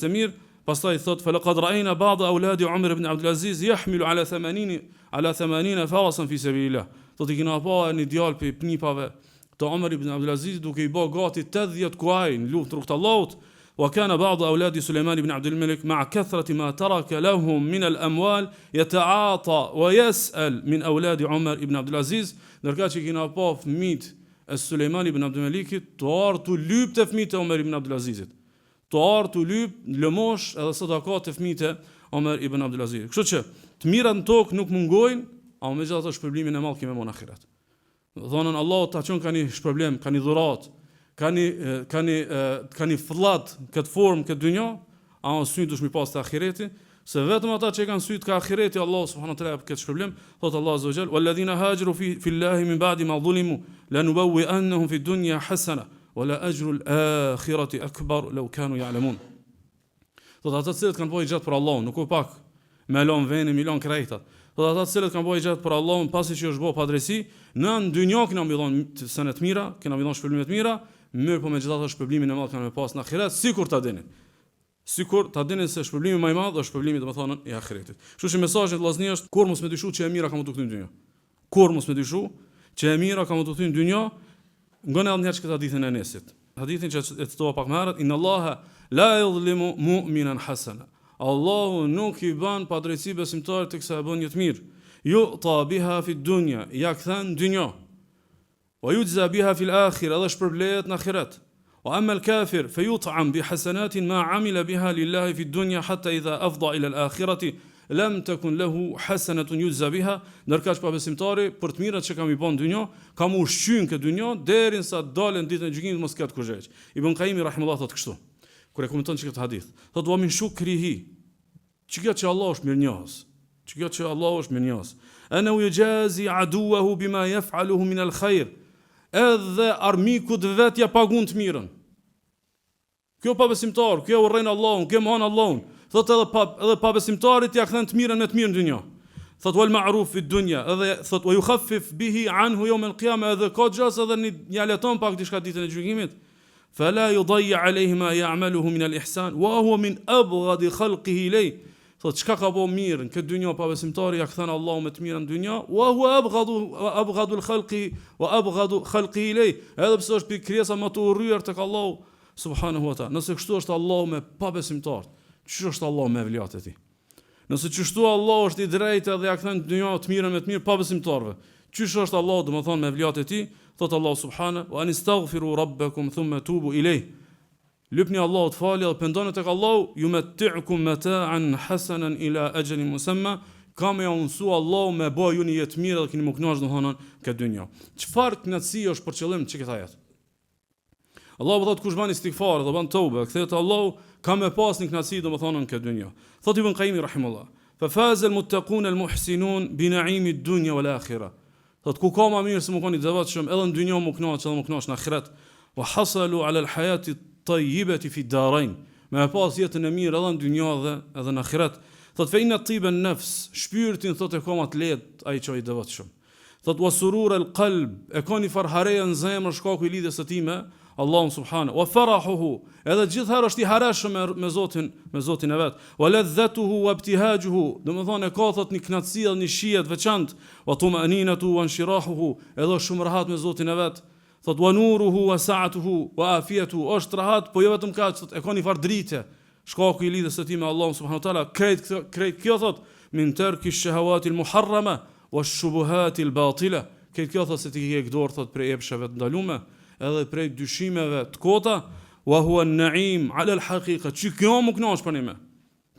të mirë. Pastaj thot falaqad ra'ayna ba'd awladi Umar ibn Abdul Aziz yahmilu ala 80 farasan fi sabilillah. Thot i kena pa një djalë për pnipave të Umar ibn Abdul Aziz duke i bë gati 80 kuaj në luftë rrugt Allahut. وكان بعض أولاد سليمان بن عبد الملك مع كثرة ما ترك لهم من الأموال يتعاطى ويسأل من أولاد عمر بن عبد العزيز ndërka që kena pa fëmijët e Sulejman ibn Abdul Malikit të ardhur lyp të fëmijët e Omer ibn Abdul Azizit. Të ardhur lyp lëmosh edhe sadaka të fëmijët e Omer ibn Abdul Azizit. Kështu që të mirat në tokë nuk mungojnë, ama megjithatë shpërblimin e madh kemë në ahiret. Dhonën Allahu ta çon kanë shpërblim, kanë dhurat. Kanë fëllat këtë formë këtë dynja, ama sy dush mi pas të ahireti, se vetëm ata që kanë sy të ahireti Allah subhanahu wa taala këtë shpërblim, thot Allah azza wa jall, walladhina hajaru fi llahi min ba'di ma zulimu lanubawwi'annahum fi dunya hasana wala ajru al-akhirati akbar law kanu ya'lamun. Thot ata që kanë bëj gjatë për Allah, nuk u pak me lon veni, milon krejtat. Thot ata që kanë bëj gjatë për Allah, pasi që është bë padresi, në dynjë kena mbillon sene të mira, kena mbillon shpërblime të mira. Mirë po megjithatë shpërblimin e madh kanë me pas në ahiret, sikur ta dinin. Sikur ta dinin se shpërblimi më i madh është shpërblimi domethënë i ahiretit. Kështu që mesazhi i vllaznia është kur mos më dyshu që e mira ka më të kthy në dynjë. Kur mos më dyshu që e mira ka më të kthy në dynjë, ngon edhe këtë hadithin e Enesit. Hadithin që e citova pak më herët, inna Allaha la yudhlimu mu'minan hasana. Allahu nuk i ban padrejti besimtarit teksa e bën një të mirë. Yu'ta biha fi dunya, ja kthen dynjë. wa yujza biha fil akhirah, edhe shpërblehet në ahiret. Wa amma al-kafir fayut'am bi hasanatin ma 'amila biha lillahi fi dunya hatta idha afda ila al-akhirati lam takun lahu hasanatun yujza biha, ndërkaq pa besimtari për të mirat që kam i bën në dynjë, kam ushqyn këtë dynjë derinsa dalën ditën e gjykimit mos kat kurrëç. Ibn Qayyim rahimullahu thotë kështu, kur e komenton këtë hadith, thotë wa min shukrihi, çka që Allah është mirënjohës, çka që Allah është mirënjohës. Ana yujazi aduwahu bima yaf'aluhu min al-khair, edhe armikut vet ja pagun të mirën. Kjo pa besimtar, kjo urren Allahun, kjo mohon Allahun. Thot edhe pa besimtarit ja kthen të mirën me të mirë në dynjë. Thot wal ma'ruf fi dunya, edhe thot wa yukhaffif bihi anhu yawm al-qiyamah, edhe ka gjas edhe një leton pak diçka ditën e gjykimit. Fala yudayyi alayhi ma ya'maluhu min al-ihsan wa huwa min abghad khalqihi ilay. Thot çka ka bëu mirën këtë dynjë pa besimtari ja kthen Allahu me të mirën në dynjë, wa huwa abghad al-khalqi wa abghad khalqihi ilay. Edhe pse është krijesa më të urryer tek Allahu subhanahu wa ta'ala. Nëse kështu është Allahu me pa besimtar, ç'është është Allahu me evliat e tij? Nëse çështu Allahu është i drejtë dhe ja kthen dynjë të mirën me të mirë pa besimtarve, ç'është është Allahu domethënë me evliat e tij? Thot Allahu subhanahu wa anistaghfiru rabbakum thumma tubu ilayh. Lupni Allahut falë dhe pendoni tek Allahu, yumatti'ukum mata'an hasanan ila ajalin musamma, kam ja unsu Allahu me bëj ju një jetë mirë dhe keni më kënaqur domethënë këtë dynjë. Çfarë kënaqësi është për qëllim çka këtë jetë? Allahu thotë kush bën istighfar dhe bën tobe, kthehet Allahu ka me pas një kënaqësi domethënë në këtë dynjë. Thotë Ibn Qayyim rahimullah, fa faza al-muttaqun al-muhsinun bi na'im ad-dunya wal akhirah. Thotë ku ka më mirë se më koni devotshëm edhe në dynjë më kënaq edhe më kënaq në ahiret. Wa hasalu ala al-hayati at-tayyibati fi ad-darain. Me pas jetën e mirë edhe në dynjë edhe në ahiret. Thotë fa inna tiba an-nafs, shpirtin thotë e ka më të lehtë ai që i devotshëm. Thotë wa surur al-qalb, e ka një farhareja në zemër shkaku i lidhjes së tij me Allahun subhanahu wa farahuhu, edhe gjithherë është i harreshëm me Zotin e vet. Wa ladhatuhu wa ibtihajuhu, domethënë ka thot një kënaqësi dhe një shije të veçantë. Wa tumaninatu wa inshirahuhu, edhe shumë rahat me Zotin e vet. Thot wa nuruhu wa sa'atuhu wa afiyatuhu, është rahat, po jo vetëm kaq, thot e ka një farë drite. Shkaku i lidhjes së tij me Allahun subhanahu wa taala, krejt kjo thot min tarki ash-shahawati al-muharrama wash-shubuhati al-batila. Kjo thot se ti ke dorë thot për epshave të ndaluara, edhe prej dyshimeve të kota, wa huwa an-na'im 'ala al-haqiqa, çi kjo më kënaq për ne.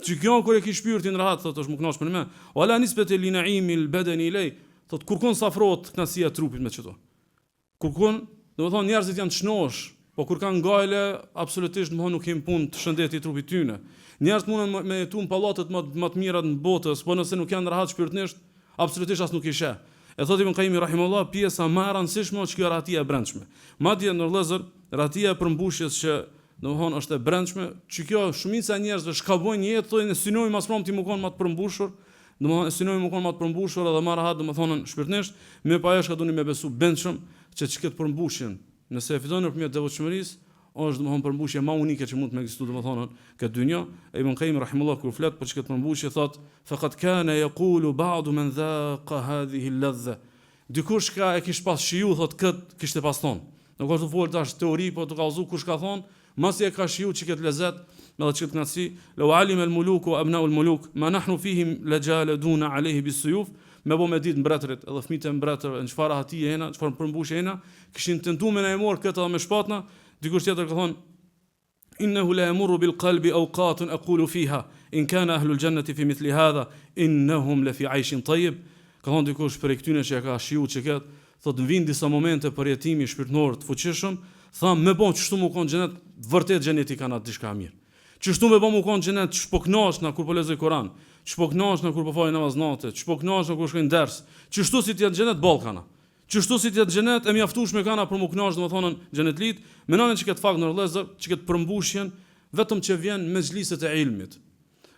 Çi kjo kur e ke shpirtin rahat, thotë është më kënaq për ne. Wala nisbatu li na'imi al-badani ilay, thotë kurkun safrohet kënaqësia e trupit me çto. Kurkun, domethënë njerëzit janë të shnosh, po kur kanë ngajle absolutisht nuk kanë punë të shëndetit trupit tyne. Njerëzit mundën me jetu në pallatet më të mira të botës, po nëse nuk janë rahat shpirtërisht, absolutisht as nuk i sheh. E thotë Ibn Qayyim rahimullah, pjesa më e rëndësishme është kjo rahatia e brendshme. Madje në vëllezër, rahatia e përmbushjes që domethënë është e brendshme, që kjo shumica e njerëzve shkabojnë jetë, thonë synojmë mas prom ti më kon më të përmbushur, domethënë synojmë më kon më të përmbushur edhe më rahat domethënë shpirtërisht, me pa ajo doni me besu brendshëm që çka të përmbushjen, nëse e fiton nëpërmjet devotshmërisë, është domethënë përmbushje më unike që mund të ekzistojë domethënë këtë dynjë. Ibn Qayyim rahimullah kur flet për çka të përmbushje thotë faqad kana yaqulu ba'du man dhaqa hadhihi al-ladha. Dikush ka e kish pas shiju thotë kët kishte pas thon. Nuk është të fol tash teori, po të kallzu kush ka thon, mos e ka shiju çka të lezet, me çka të kënaqësi. Law alima al-muluk wa abna'u al-muluk ma nahnu fihim lajaladuna alayhi bis-suyuf. Me bo me ditë mbretërit edhe fëmijët e mbretërve në çfarë hatije hena, çfarë përmbushje hena, kishin tentuar me na e marr këtë edhe me shpatna. Dikush tjetër ka thonë innahu la yamurru bil qalbi awqatun aqulu fiha in kana ahlu al jannati fi mithli hadha innahum la fi 'ayshin tayyib. Ka thonë dikush për këtyre që ka shiu çka thotë vin disa momente për jetimi shpirtënor të fuqishëm, tham me bon çështu më kon xhenet, vërtet xheneti kanë atë diçka mirë. Çështu me bon më kon xhenet, ç'poknosh na kur po lexoj Kur'an, ç'poknosh na kur po fal namaz natë, ç'poknosh na kur shkoj në ders. Çështu si ti atë xhenet ballkana. Qështu si tjetë xhenet e mjaftueshme kana për më kënaqur domethënë xhenetlit, mendon që këtë fakt në vëllezër, që këtë përmbushjen vetëm që vjen me xhliset e ilmit.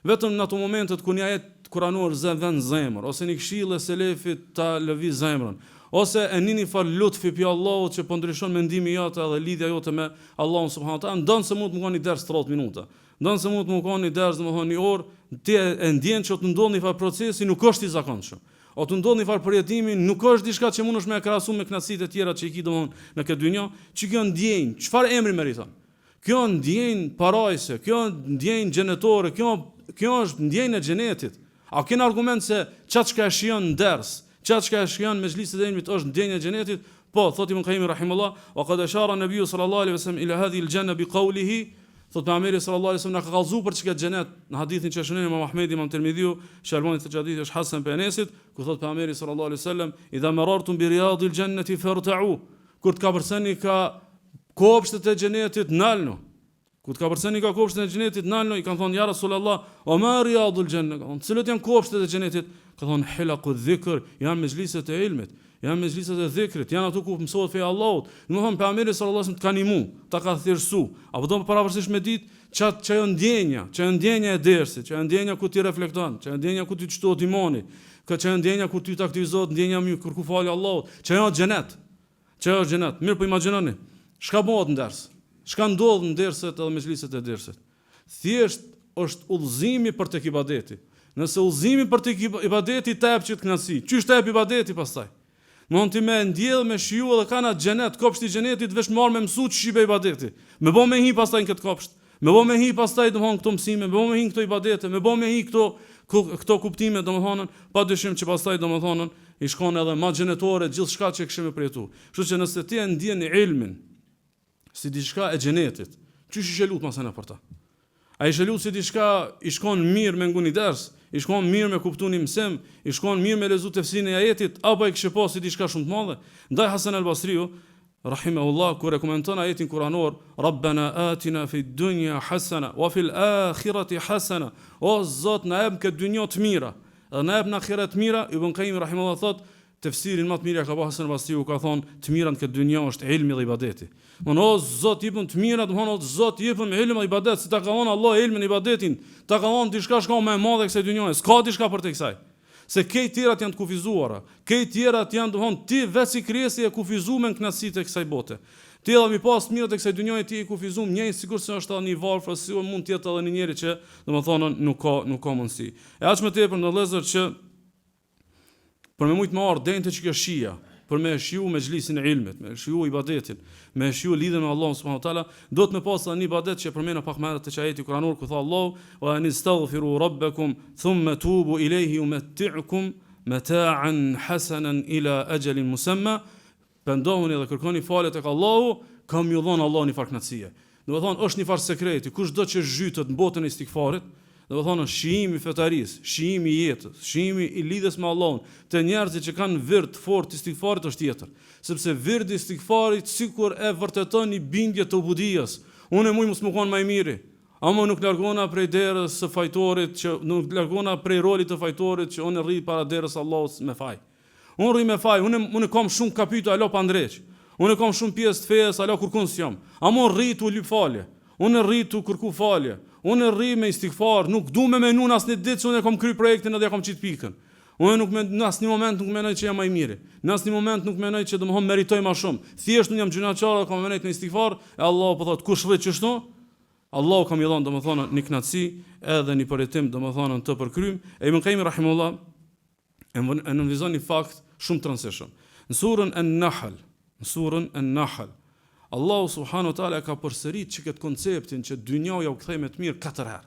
Vetëm në ato momentet ku një ajet kuranor vën zemër, ose një këshill e selefit ta lëviz zemrën, ose e nini fal lutfi pi Allahut që po ndryshon mendimi jote dhe lidhja jote me Allahun subhanahu wa taala, ndonse mund të më koni ders 30 minuta. Ndonse mund të më koni ders domethënë një orë, ti e ndjen që të ndodh një fal procesi nuk është i zakonshëm. O të ndodh një farë përjetimi, nuk është diçka që mundesh me krahasu me kënaqësitë e tjera që i ki domthon në këtë dynjë, që kjo ndjenjë, çfarë emri meriton? Kjo ndjenjë parajse, kjo ndjenjë xhenetore, kjo është ndjenjë e xhenetit. A ken argument se çka e shijon në ders, çka e shijon me xhlisë e ilmit është ndjenjë e xhenetit? Po, thot Ibn Qayyim rahimullah, wa qad ashara an-nabiy sallallahu alaihi wasallam ila hadhihi al-janna bi qawlihi, thot pejgamberi sallallahu alaihi wasallam na ka kallëzuar për çka xhenet në hadithin që shënon Imam Ahmedi, Imam Tirmidhiu, Shalmani të hadithi është Hasan pe Enesit, ku thot pejgamberi sallallahu alaihi wasallam, idha marartum bi riyadil jannati farta'u, kur të ka përsëni ka kopshtet e xhenetit nalno. Kur të ka përsëni ka kopshtet e xhenetit nalno, i kanë thonë ja Rasulullah, o ma riyadul janna, cilët janë kopshtet e xhenetit? Ka thonë hilaqu dhikr, janë mezhliset e ilmit, janë mezhliset e dhikrit, janë ato ku mësohet feja e Allahut. Domethënë pejgamberi sallallahu alajhi wasallam të ka nimu, ta ka thirrsu, apo do pavarësisht me ditë çajo ndjenja e dersit, çajo ndjenja ku ti reflekton, çajo ndjenja ku ti çtohet imani, çajo ndjenja ku ti të aktivizohet ndjenja mirë kur ku fali Allahut, çajo xhenet. Çajo xhenet. Mirë po imagjinoni, çka bëhet në ders? Çka ndodh në derset edhe mezhliset e dersit? Thjesht është udhëzimi për tek ibadeti. Nëse udhëzimi për tek ibadeti të jap çit kënaqësi, çysh të jap ibadeti pastaj? Mund ti me ndjell me shiu edhe kana xhenet, kopshti i xhenetit veç marr me mësu ç'shqipe ibadeti. Me bë me hi pastaj në këtë kopsht. Me bë me hi pastaj domthon këto mësime, me bë me hi këto ibadete, me bë me hi këto kuptime domthonën, padyshim që pastaj domthonën i shkon edhe ma xhenetore gjithçka që kishim përjetu. Kështu që nëse ti e ndjen ilmin si diçka e xhenetit, çysh i shelut masana për ta? Ai shelut si diçka i shkon mirë me nguni ders, i shkon mirë me kuptunin mësim, i shkon mirë me lezu tefsirin e ajetit, apo e kishte pas si diçka shumë të madhe. Ndaj Hasan al-Basriu rahimahullah kur e komenton ajetin kuranor, Rabbana atina fid dunya hasana wa fil akhirati hasana, o Zot na jep këtë dynjë të mira, edhe na jep në ahiret të mira. Ibn Qayyim rahimahullah thot, tefsirin më të mirë ka Hasan al-Basriu, ka thonë të mira në këtë dynjë është ilmi dhe ibadeti. O Zot jepën të mira, domthonë o Zot jepën ilmin dhe ibadet, si ta ka dhënë Allah ilmin dhe ibadetin, ta ka dhënë diçka shka më e madhe kësaj dynjoje, s'ka diçka për te kësaj. Se këto tjerat janë të kufizuara, këto tjerat janë domthonë ti vetë si krijesë e kufizuar me kënaqësitë e kësaj bote. Ti edhe mi pas mirët e kësaj dynjoje ti i kufizuar një sikur se është edhe një varfër, si mund të jetë edhe një njeri që domthonë nuk ka mundësi. E aq më tepër në vëllezër që për me shumë të marr dente që kjo shija, për me shiu me xhlisin e ilmit, me shiu ibadetin, me shiu lidhjen me Allahun subhanahu wa taala, do të më pas një ibadet që përmend pak më herët te ajeti kuranor ku tha Allahu wa anistaghfiru rabbakum thumma tubu ilayhi yumatti'ukum mata'an hasanan ila ajalin musamma. Pendohuni dhe kërkoni falje tek Allahu, kam ju dhënë Allahu një farë kënaqësie. Do të thonë është një farë sekreti, kushdo që zhytet në botën e istighfarit, do të thonë shijimi i fetarisë, shijimi i jetës, shijimi i lidhjes me Allahun, te njerëzit që kanë virt fort istighfarit është tjetër. Sepse virdi i istighfarit sikur e vërteton një bindje të ubudias. Unë më mos më kon më i miri. Ama nuk largona prej derës së fajtorit, që nuk largona prej rolit të fajtorit që unë rri para derës Allahut me faj. Unë rri me faj, unë kam shumë kapitull alo pa ndreq. Unë kam shumë pjesë të fesë alo kurkun s'jam. Ama rri tu lyp falje. Unë rri tu kërku falje. Unë rri me istighfar, nuk du me menu në asnjë ditë që unë kam kry projektin edhe kam qit pikën. Unë nuk në asnjë moment nuk mendoj që jam më i miri. Në asnjë moment nuk mendoj që domthon meritoj më shumë. Thjesht unë jam gjunaqar, kam vënë në istighfar, e Allahu po thot kush vë çështo? Allahu kam i dhënë domthon një kënaqësi edhe një përjetim domthon të përkrym. E Ibn Qayyim rahimullah e analizon një fakt shumë të rëndësishëm. Në surën An-Nahl, Allahu subhanahu wa taala ka përsërit që këtë konceptin që dynjaja u kthej më të mirë 4 herë.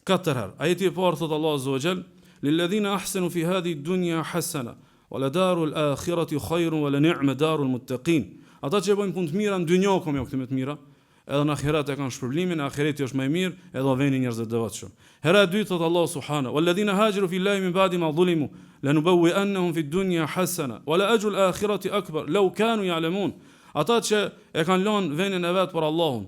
4 herë. Ajeti i parë thot Allahu azza wa jall, lilladhina ahsanu fi hadhihi ad-dunya hasana, wa la darul akhirati khairun wa la ni'ma darul muttaqin. Ata që bëjnë punë të mira në dynjë kanë këto më të mira, edhe në ahiret e kanë shpërblimin, ahireti është më i mirë, edhe vënë njerëz të devotshëm. Hera e dytë thot Allahu subhanahu, walladhina hajaru fi llahi min ba'di ma dhulimu, lanubawwi'annahum fi ad-dunya hasana, wa la ajru al-akhirati akbar law kanu ya'lamun. Ata që e kanë lënë vendin e vet për Allahun.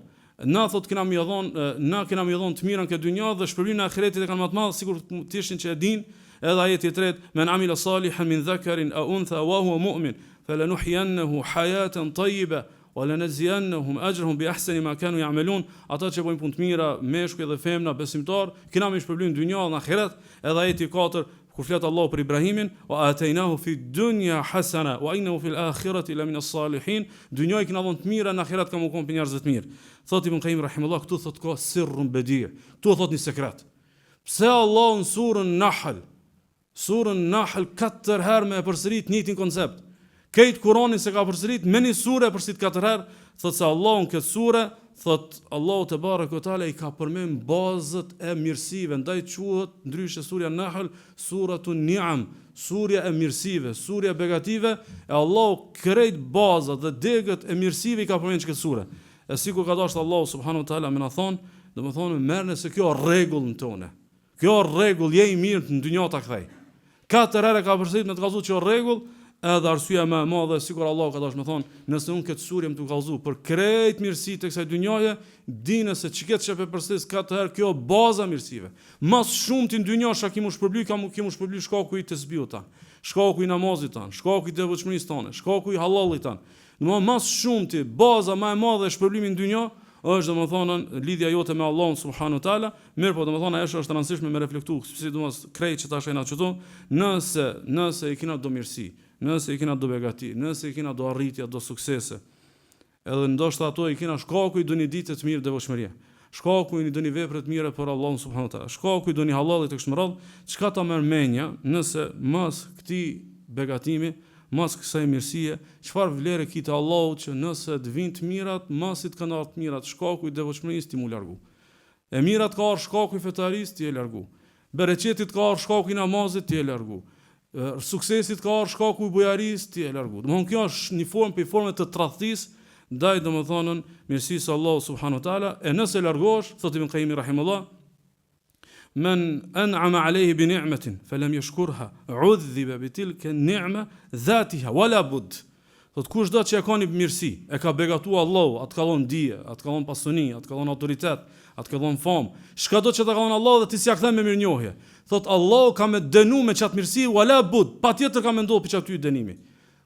Na thot kena më dhon të mirën këtë dynjë dhe shpërblimin e ahiretit e kanë më të madh sikur të ishin që e din. Edhe ajeti i tretë, men amila salihan min dhakarin aw untha wa huwa mu'min, falanuhyiyannahu hayatan tayyiba wa lanajziyannahum ajrahum bi ahsani ma kanu ya'malun. Ata që bëjnë punë të mira, meshkuj dhe femna besimtar, kena më shpërblim në dynjë dhe ahiret. Edhe ajeti i katërt, kur flet Allahu për Ibrahimin, wa ataynahu fi dunya hasana wa innahu fil akhirati la min as-salihin. Dynjë që na dhon të mira, në ahiret ka më kon për njerëz të mirë. Thot Ibn Qayyim rahimullah, këtu thot ka sirrun badi. Këtu thot një sekret. Pse Allahu në surën Nahl 4 herë me përsërit njëjtin koncept. Këtë Kur'anin se ka përsërit me një sure përsërit 4 herë, thot se Allahu në këtë sure thot Allahu te bareke teala I ka përmend bazat e mirësive, ndaj quhet ndryshe surja Nahl, suratun Ni'am, surja e mirësive, surja e begative, e Allahu krejt bazat dhe degët e mirësive I ka përmend këtë sure. E sikur ka dashur Allahu subhanahu wa taala më na thon, domethënë merrni se kjo rregullën tonë. Kjo rregull je I mirë në dynjë ta kthej. 4 herë ka përsërit me të kallëzuar që rregull, edhe arsyeja më e madhe sikur Allahu ka dashur më thon, nëse unë këtë sure më të kallëzu për krejt mirësitë të kësaj dynjaje, dinë se çiket çepë përsëris 4 herë kjo baza mirësive. Mas shumë ti në dynjë kimu shpërbly, kimu shpërbly shkaku I tesbiut tan, shkaku I namazit tan, shkaku I devotshmërisë tonë, shkaku I halallit tan. Domethënë mas shumë ti baza më e madhe e shpërblimit në dynjë është domethënë lidhja jote me Allahun subhanahu wa taala, mirë po domethënë ajo është rëndësishme me reflektu, sidomos krejt që tash na çuton, nëse I kena do mirësi, nëse I kena do begati, nëse I kena do arritje, do suksese. Edhe ndoshta ato I kena shkaku I doni ditë të mirë devotshmërie. Shkaku I doni vepra të mira për Allahun subhanahu wa taala. Shkaku I doni halallit të kështu me radhë, çka ta merr mendja, nëse mas këtij begatimi, mas kësaj mirësie, çfarë vlerë kitë Allahut që nëse të vinë të mirat, masit kanë ardhur të mirat, shkaku I devotshmërisë ti mu largu. E mirat ka ardhur shkaku I fetarisë ti e largu. Bereqetit ka ardhur shkaku I namazit ti e largu. Suksesit ka ardhur shkaku I bujarisë ti e largu. Domthon kjo është një formë për formë të tradhtisë ndaj domethënën mirësisë Allahu subhanahu wa taala, e nëse largohesh, thotë Ibn Qayyim rahimahullah, من أنعم عليه بنعمة فلم يشكرها عذب بتلك النعمة ذاتها ولا بد. Thot kush do që e ka një mirësi, e ka begatuar Allahu, atë ka dhënë dije, atë ka dhënë pasuni, atë ka dhënë autoritet, atë ka dhënë famë. Çka do që ta ka dhënë Allahu dhe ti s'ia kthen me mirënjohje. Thot Allahu ka më dënu me çat mirësi wala bud, patjetër ka më ndodhur për çat dënimi.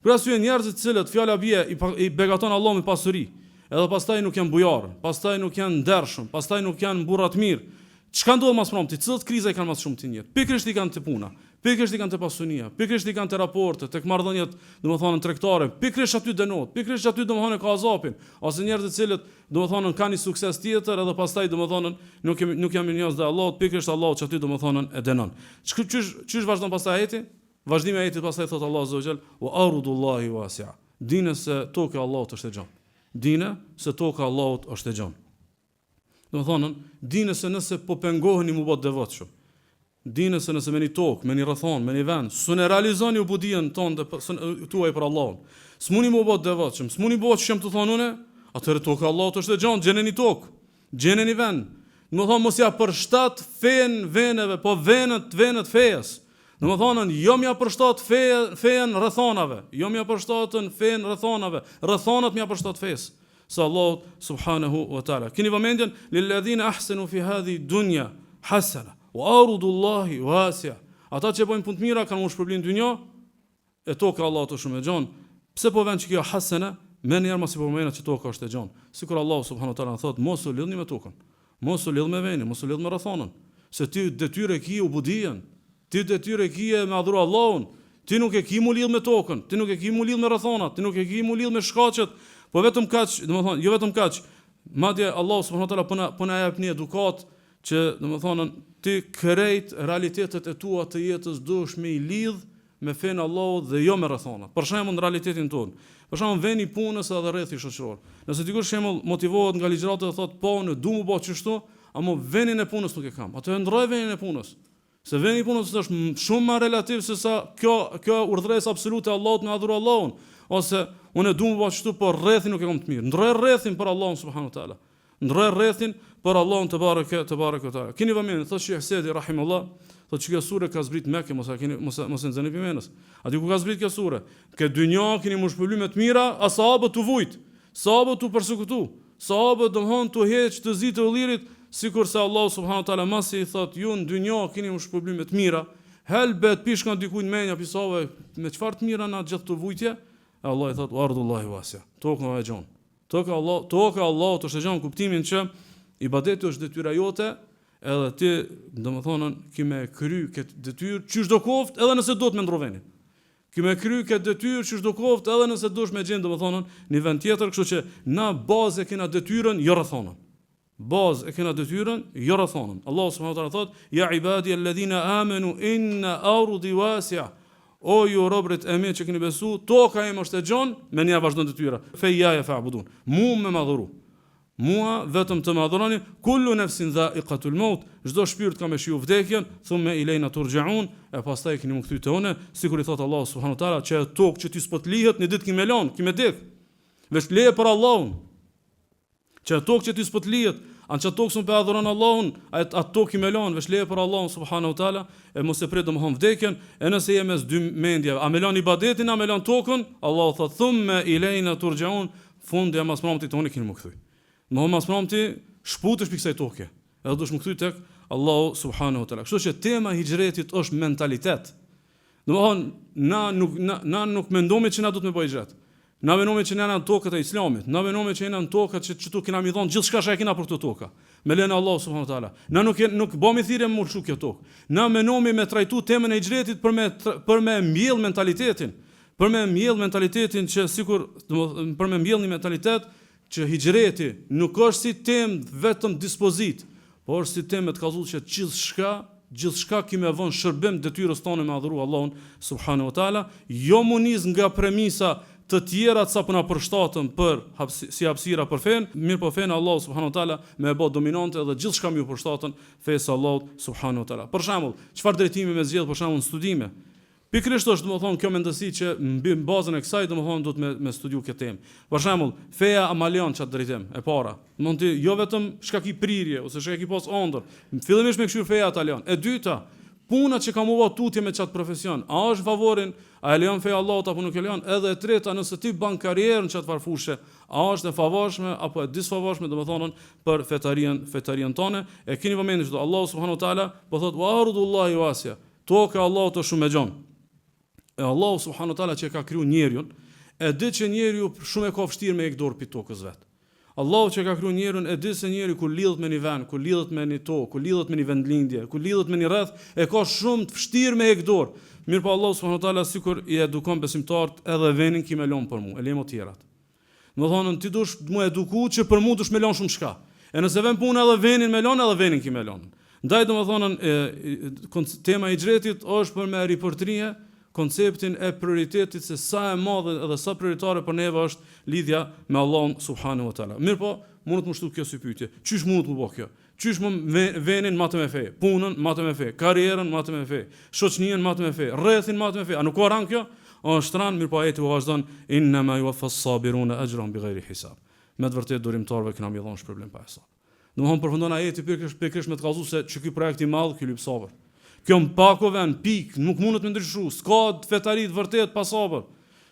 Për arsye njerëzit të cilët fjala bie I begaton Allahu me pasuri, edhe pastaj nuk janë bujar, pastaj nuk janë ndershëm, pastaj nuk janë burra të mirë. Çka ndodh mas promti? Cilët kriza I kanë mas shumë të njëjtë. Pikërisht I kanë të puna, pikërisht I kanë të pasunia, pikërisht I kanë të raporte, tek marrëdhëniet, domethënë tregtare, pikërisht aty dënohet, pikërisht aty domethënë ka azapin, ose njerëz të cilët domethënë kanë një sukses tjetër edhe pastaj domethënë nuk janë mirënjohës dhe Allahut, pikërisht Allahu që aty domethënë e dënon. Çysh vazhdon pastaj ajeti? Vazhdimi I ajetit pastaj thot Allahu azza wa jall, "Wa ardullahi wasi'a." Dinë se toka e Allahut është e gjatë. Dinë se toka e Allahut është e gjatë. Domethënë, dinë se nëse po pengoheni mu bë devotshëm. Dinë se nëse me një tokë, me një rrethon, me një vend, s'u realizoni ubudien tonë tuaj për Allahun. S'muni mu bë devotshëm, s'muni bë ç'jam të thonë unë, atëherë toka e Allahut është e gjatë, gjeneni tokë, gjeneni vend. Domethënë mos ja përshtat fen veneve, po venet fejes. Domethënë jo m'ja përshtat fen rrethonave, jo m'ja përshtatën fen rrethonave, rrethonat m'ja përshtat fesë. Sa Allah subhanahu wa ta'ala. Keni vëmendjen lilladhina ahsanu fi hadhi dunya hasana wa ardullahi wasi'a. Ata që bëjnë punë të mira kanë shpërblim në dynjë, e toka e Allahut është shumë e gjatë. Pse po vën që kjo hasana, më njëherë mos I përmendën që toka është e gjatë. Sikur Allah subhanahu wa ta'ala thotë mos u lidhni me tokën, mos u lidh me vendin, mos u lidh me rrethonën, se ti detyrë ke ubudien, ti detyrë ke me adhuru Allahun, ti nuk e ke mu lidh me tokën, ti nuk e ke mu lidh me rrethonat, ti nuk e ke mu lidh me shkaqet. Po vetëm kaq, domethënë, jo vetëm kaq. Madje Allah subhanahu wa taala po na jep një edukat që domethënë ti krejt realitetet e tua të jetës duhesh me I lidh me fen Allahut dhe jo me rrethona. Për shembull në realitetin tonë. Për shembull veni punës edhe rrethi shoqëror. Nëse dikush për shembull motivohet nga ligjërata dhe thotë po në du më bë kështu, ama venin e punës nuk e kam. Atë ndroj venin e punës. Se veni I punës është shumë më relativ se sa kjo urdhëresë absolute e Allahut me adhuru Allahun. Ose unë du më bë kështu, por rrethin nuk e kam të mirë. Ndroj rrethin për Allahun subhanahu wa taala. Ndroj rrethin për Allahun te bareke taala. Keni vëmendje, thotë Sheikh Sedi rahimullah, thotë që kjo sure ka zbrit Mekë, mos e nxëni pimenës. Aty ku ka zbrit kjo sure, që dynja keni më shpërblim me të mira, ashabët u vujt, sahabët u përsekutu, sahabët domthon tu heq të zi të ullirit, sikur se Allah subhanahu wa taala masi I thotë ju në dynja keni më shpërblim me të mira, helbet pishkan dikujt menja pisave me çfarë të mira na gjithë të vujtje. Allah I thotë ardullahi wasi'a. Toka e gjon. Toka Allah të është gjon kuptimin që ibadeti është detyra jote, edhe ti domethënë kimë kry këtë detyrë çysh do koft, edhe nëse do të më ndrovenin. Kimë kry këtë detyrë çysh do koft, edhe nëse dush me gjend domethënë në vend tjetër, kështu që na bazë kena detyrën jo rrethonën. Bazë e kena detyrën jo rrethonën. Allah subhanahu wa taala thotë ya ibadi alladhina amanu inna ardi wasi'a. O ju robërit e mi që keni besu, toka im është e gjon, me një vazhdon detyra. Fejaja fa'budun. Mu me madhuru. Mua vetëm të më adhuroni, kullu nafsin dha'iqatul maut, çdo shpirt ka me shiu vdekjen, thumma ilayna turja'un, e pastaj keni më kthy te unë, sikur i thot Allahu subhanahu wa taala, që tokë që ti s'po të lihet, në ditë kimë lon, kimë dek. Vesh leje për Allahun. Që tokë që ti s'po të lihet, anë që tokë s'u pe adhuron Allahun, atë tokë kimë lon, vesh leje për Allahun subhanahu wa taala, e mos e prit domthon vdekjen, e nëse je mes dy mendjeve, a me lon ibadetin, a me lon tokën, Allahu thot thumma ilayna turja'un, fundi e masmramtit tonë keni më kthy. Më masmramti shputesh pikë kësaj toke. Edhe dush më kthy tek Allahu subhanahu wa taala. Kështu që tema e hijretit është mentalitet. Domthon na nuk mendojmë që na duhet me bëj hijret. Na mendojmë që na në tokët e Islamit, na mendojmë që na në tokët që çtu kena mi dhon gjithçka që kena për këtë tokë. Me lenë Allahu subhanahu wa taala. Na nuk bëmi thirrje më urshu kjo tokë. Na mendojmë me trajtu temën e hijretit për me mbjell mentalitetin. Për me mbjell mentalitetin që sikur për me mbjell një mentalitet që hijreti nuk është si temë vetëm dispozit, por si temë të kallëzuar që gjithçka kimë vën shërbim detyrës tonë me adhuru Allahun subhanahu wa taala, jo muniz nga premisa të tjera sa po na përshtatën për si hapësira për fen, mirë po fen Allahu subhanahu wa taala me bë dominante dhe gjithçka më përshtatën fesë Allahut subhanahu wa taala. Për shembull, çfarë drejtimi me zgjedh për shembull në studime? Pikërisht është domethënë kjo mendësi që mbi bazën e kësaj domethënë duhet me studiu këtë temë. Për shembull, feja amalion çat drejtim e para. Mund të jo vetëm shkaki prirje ose shkaki pas ëndër. Fillimisht me këshir feja italian. E dyta, puna që ka mua tutje me çat profesion. A është favorin, a e lejon feja Allahut apo nuk e lejon? Edhe e treta, nëse ti bën karrierën çat farfushe, a është e favorshme apo e disfavorshme domethënë për fetarian tonë? E keni vëmendje se Allahu subhanahu wa taala po thot wa ardullahi wasi'a. Toka Allahut është shumë e gjon. E Allahu subhanahu wa taala që ka kriju njeriu, e di që njeriu shumë e ka vështirë me ikdor pi tokës vet. Allahu që ka kriju njeriu e di se njeriu kur lidhet me një vend, kur lidhet me një tokë, kur lidhet me një vendlindje, kur lidhet me një rreth, e ka shumë të vështirë me ikdor. Mirë po Allahu subhanahu wa taala sikur i edukon besimtarët edhe vendin që më lën për mua, e lemo të tjerat. Do thonë ti dush më eduku që për mua dush më lën shumë shka. E nëse vën punë edhe vendin më lën, edhe vendin që më lën. Ndaj domethënë tema e hijretit është për me riportrie konceptin e prioritetit se sa e madhe edhe sa prioritare për neve është lidhja me Allahun subhanahu wa taala. Mirë po, mund të më shtu kjo si pyetje. Çish mund të më bëj kjo? Çish më venin matë me fe, punën matë me fe, karrierën matë me fe, shoqëninë matë me fe, rrethin matë me fe. A nuk ka rënë kjo? Është rënë, mirë po ajeti vazhdon inna ma yuwaffas sabiruna ajrahum bighairi hisab. Me të vërtetë durimtarëve kena më dhënë shpërblim pa hesab. Domthon përfundon ajeti pikërisht me të kallëzuar se që ky projekt i madh, ky lyp sabër. Kjo mpakove në pik, nuk mundet me ndryshu, s'ka fetarit vërtet pa sabër,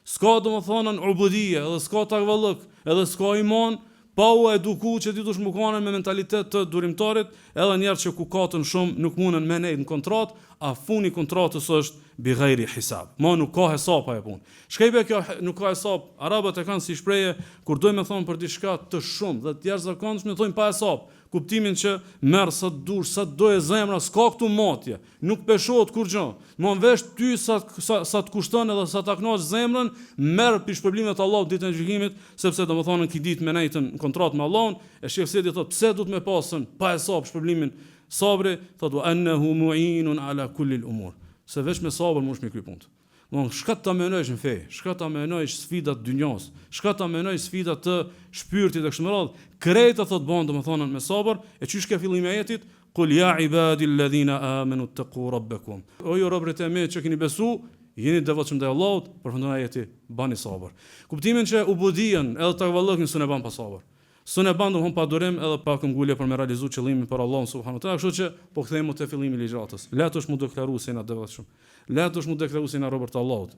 s'ka domethënë ubudie, edhe s'ka takvallëk, edhe s'ka iman, pa u eduku që ti dush mukanën me mentalitet të durimtarit, edhe njerë që ku katën shumë nuk mundën me nejtë në kontrat, a funi kontratës është bighairi hisab. Ma nuk ka hesab ajo punë. Shkejbe kjo nuk ka hesab, arabët e kanë si shpreje, kur dojmë me thonë për diçka të shumë, dhe të jashtëzakonshme thonë pa hesab, kuptimin që merr sa dur, sa doje zemra, s'ka këtu motje, nuk peshohet kur gjë. Mo vesh ty sa të kushton edhe sa ta kënaq zemrën, merr pi shpërblimet të Allahut ditën e gjykimit, sepse domethënë ki ditë me nejtën kontratë me Allahun, e Sheh Sedi thotë pse duhet me pasën pa hesab shpërblimin sabri, thotë annahu mu'inun ala kulli al-umur. Se veç me sabër mund të kry punë. Don shka ta menojsh në fe, shka ta menojsh sfidat dynjos, shka ta menojsh sfidat të shpirtit e kështu me radhë, krejta thot bën domethënë me sabër, e çish ka fillimi i ajetit, qul ya ibadi alladhina amanu taqu rabbakum. O ju robërit e mi që keni besu, jeni devotshëm ndaj Allahut, përfundon ajeti, bani sabër. Kuptimin që ubudien edhe takvallëkin s'u ne ban pa sabër. S'u ne ban domthon pa durim edhe pa këmbgulje për me realizuar qëllimin për Allahun subhanuhu teala, kështu që po kthehemi te fillimi i ligjratës. Letosh mu deklaruar se na devotshëm. Letosh mu deklaruar se na robër të Allahut.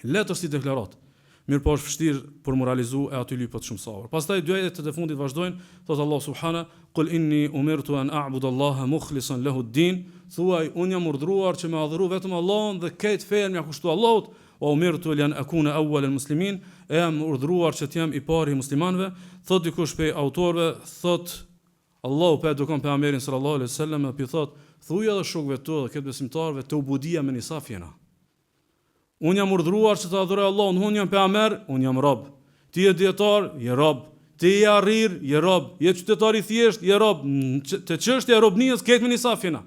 Letosh si deklarat. Mirë po është vështirë për mu realizu e aty lypët shumë sabër. Pastaj dy ajetet e fundit vazhdojnë, thotë Allah subhana, qul inni umirtu an a'budu Allaha mukhlishan lahu ad-din, thuaj unë jam urdhëruar që me adhuru vetëm Allahun dhe këtë fen më kushtu Allahut, wa umirtu li an akuna awwal al-muslimin, e jam urdhëruar që të jem i pari i muslimanëve. Thotë dikush pe autorëve, thotë Allahu pe edukon pejgamberin sallallahu alaihi wasallam, pi thotë thuaj edhe shokëve tu dhe këtë besimtarëve të ubudia me nisaf jena. Unë jam urdhëruar që të adhuroj Allahun, unë jam pejgamber, unë jam rob. Ti je dietar, je rob. Ti je arrir, je rob. Je qytetar i thjesht, je rob. Te çështja e robnisë këtë me nisaf jena.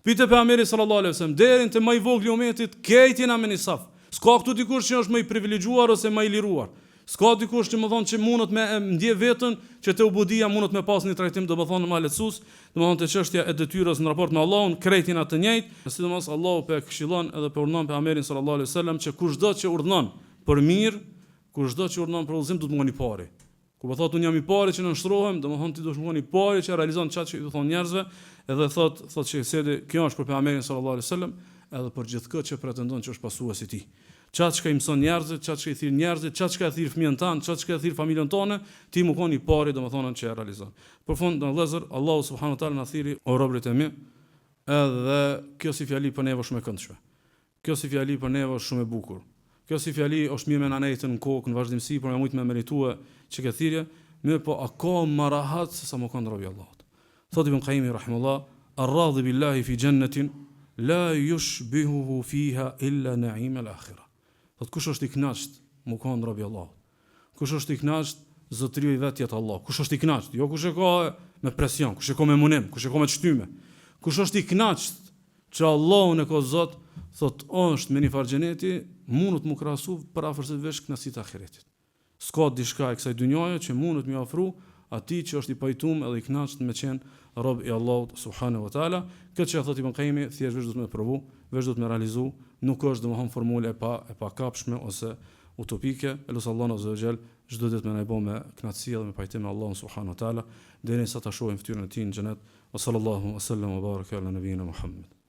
Pyete pejgamberi sallallahu alaihi wasallam, deri te më i vogël umetit, këtë jena me nisaf. S'ka këtu dikush që është më i privilegjuar ose më i liruar. S'ka dikush që më thonë që mundet me ndje vetën që te ubudia mundet me pas një trajtim domethënë më lehtësues, domethënë te çështja e detyrës në raport me Allahun, krejtin atë të njëjtë, sidomos Allahu pe këshillon edhe pe urdhnon pejgamberin sallallahu alaihi wasallam që kushdo që urdhnon për mirë, kushdo që urdhnon për udhëzim do të mëngoni pari. Kur po thotë un jam i pari që nënshtrohem, domethënë ti do të mëngoni pari që realizon çka që i thon njerëzve, edhe thotë që sedi kjo është për pejgamberin sallallahu alaihi wasallam, edhe për gjithkë që pretendon që është pasuesi i tij. Çat çka i mëson njerëzit, çat çka i thirr njerëzit, çat çka i thirr fëmijën tan, çat çka i thirr familjen tonë, ti më koni pari domethënë që e realizon. Për fund do vëllazër, Allahu subhanahu wa taala na thirri o robërit e mi, edhe kjo si fjali për neve është shumë e këndshme. Kjo si fjali për neve është shumë e bukur. Kjo si fjali është mirë me na nejtën në kokë, në vazhdimsi, por më shumë me meritue që ke thirrje, mirë po a ka më rahat se sa më kanë robi Allahut. Thot Ibn Qayyim rahimahullah, ar-radhi billahi fi jannatin la yushbihuhu fiha illa na'im al-akhirah. Thot kush është i kënaqur, më kanë robi Allahut. Kush është i kënaqur, zotëriu i vet jetë Allah. Kush është i kënaqur, jo kush e ka me presion, kush e ka me munim, kush e ka me çtyme. Kush është i kënaqur që Allahun e ka Zot, thot është me një far xheneti, mundet më krahasu për afërsisht vesh kënaqësitë e ahiretit. S'ka diçka e kësaj dynjaje që mundet më ofru atij që është i pajtuar edhe i kënaqur me qenë rob i Allahut subhanahu wa taala. Këtë që thot Ibn Qayyim, thjesht vesh do të më provu, vesh do të më realizu, nuk është domthon formule e pa kapshme ose utopike. Elos Allahu azza wa jall çdo ditë më na bëj me kënaqësi dhe me pajtim me Allahun subhanahu wa taala, derisa ta shohim fytyrën e tij në xhenet. Wa sallallahu wa sallam wa baraka ala nabiyina Muhammad.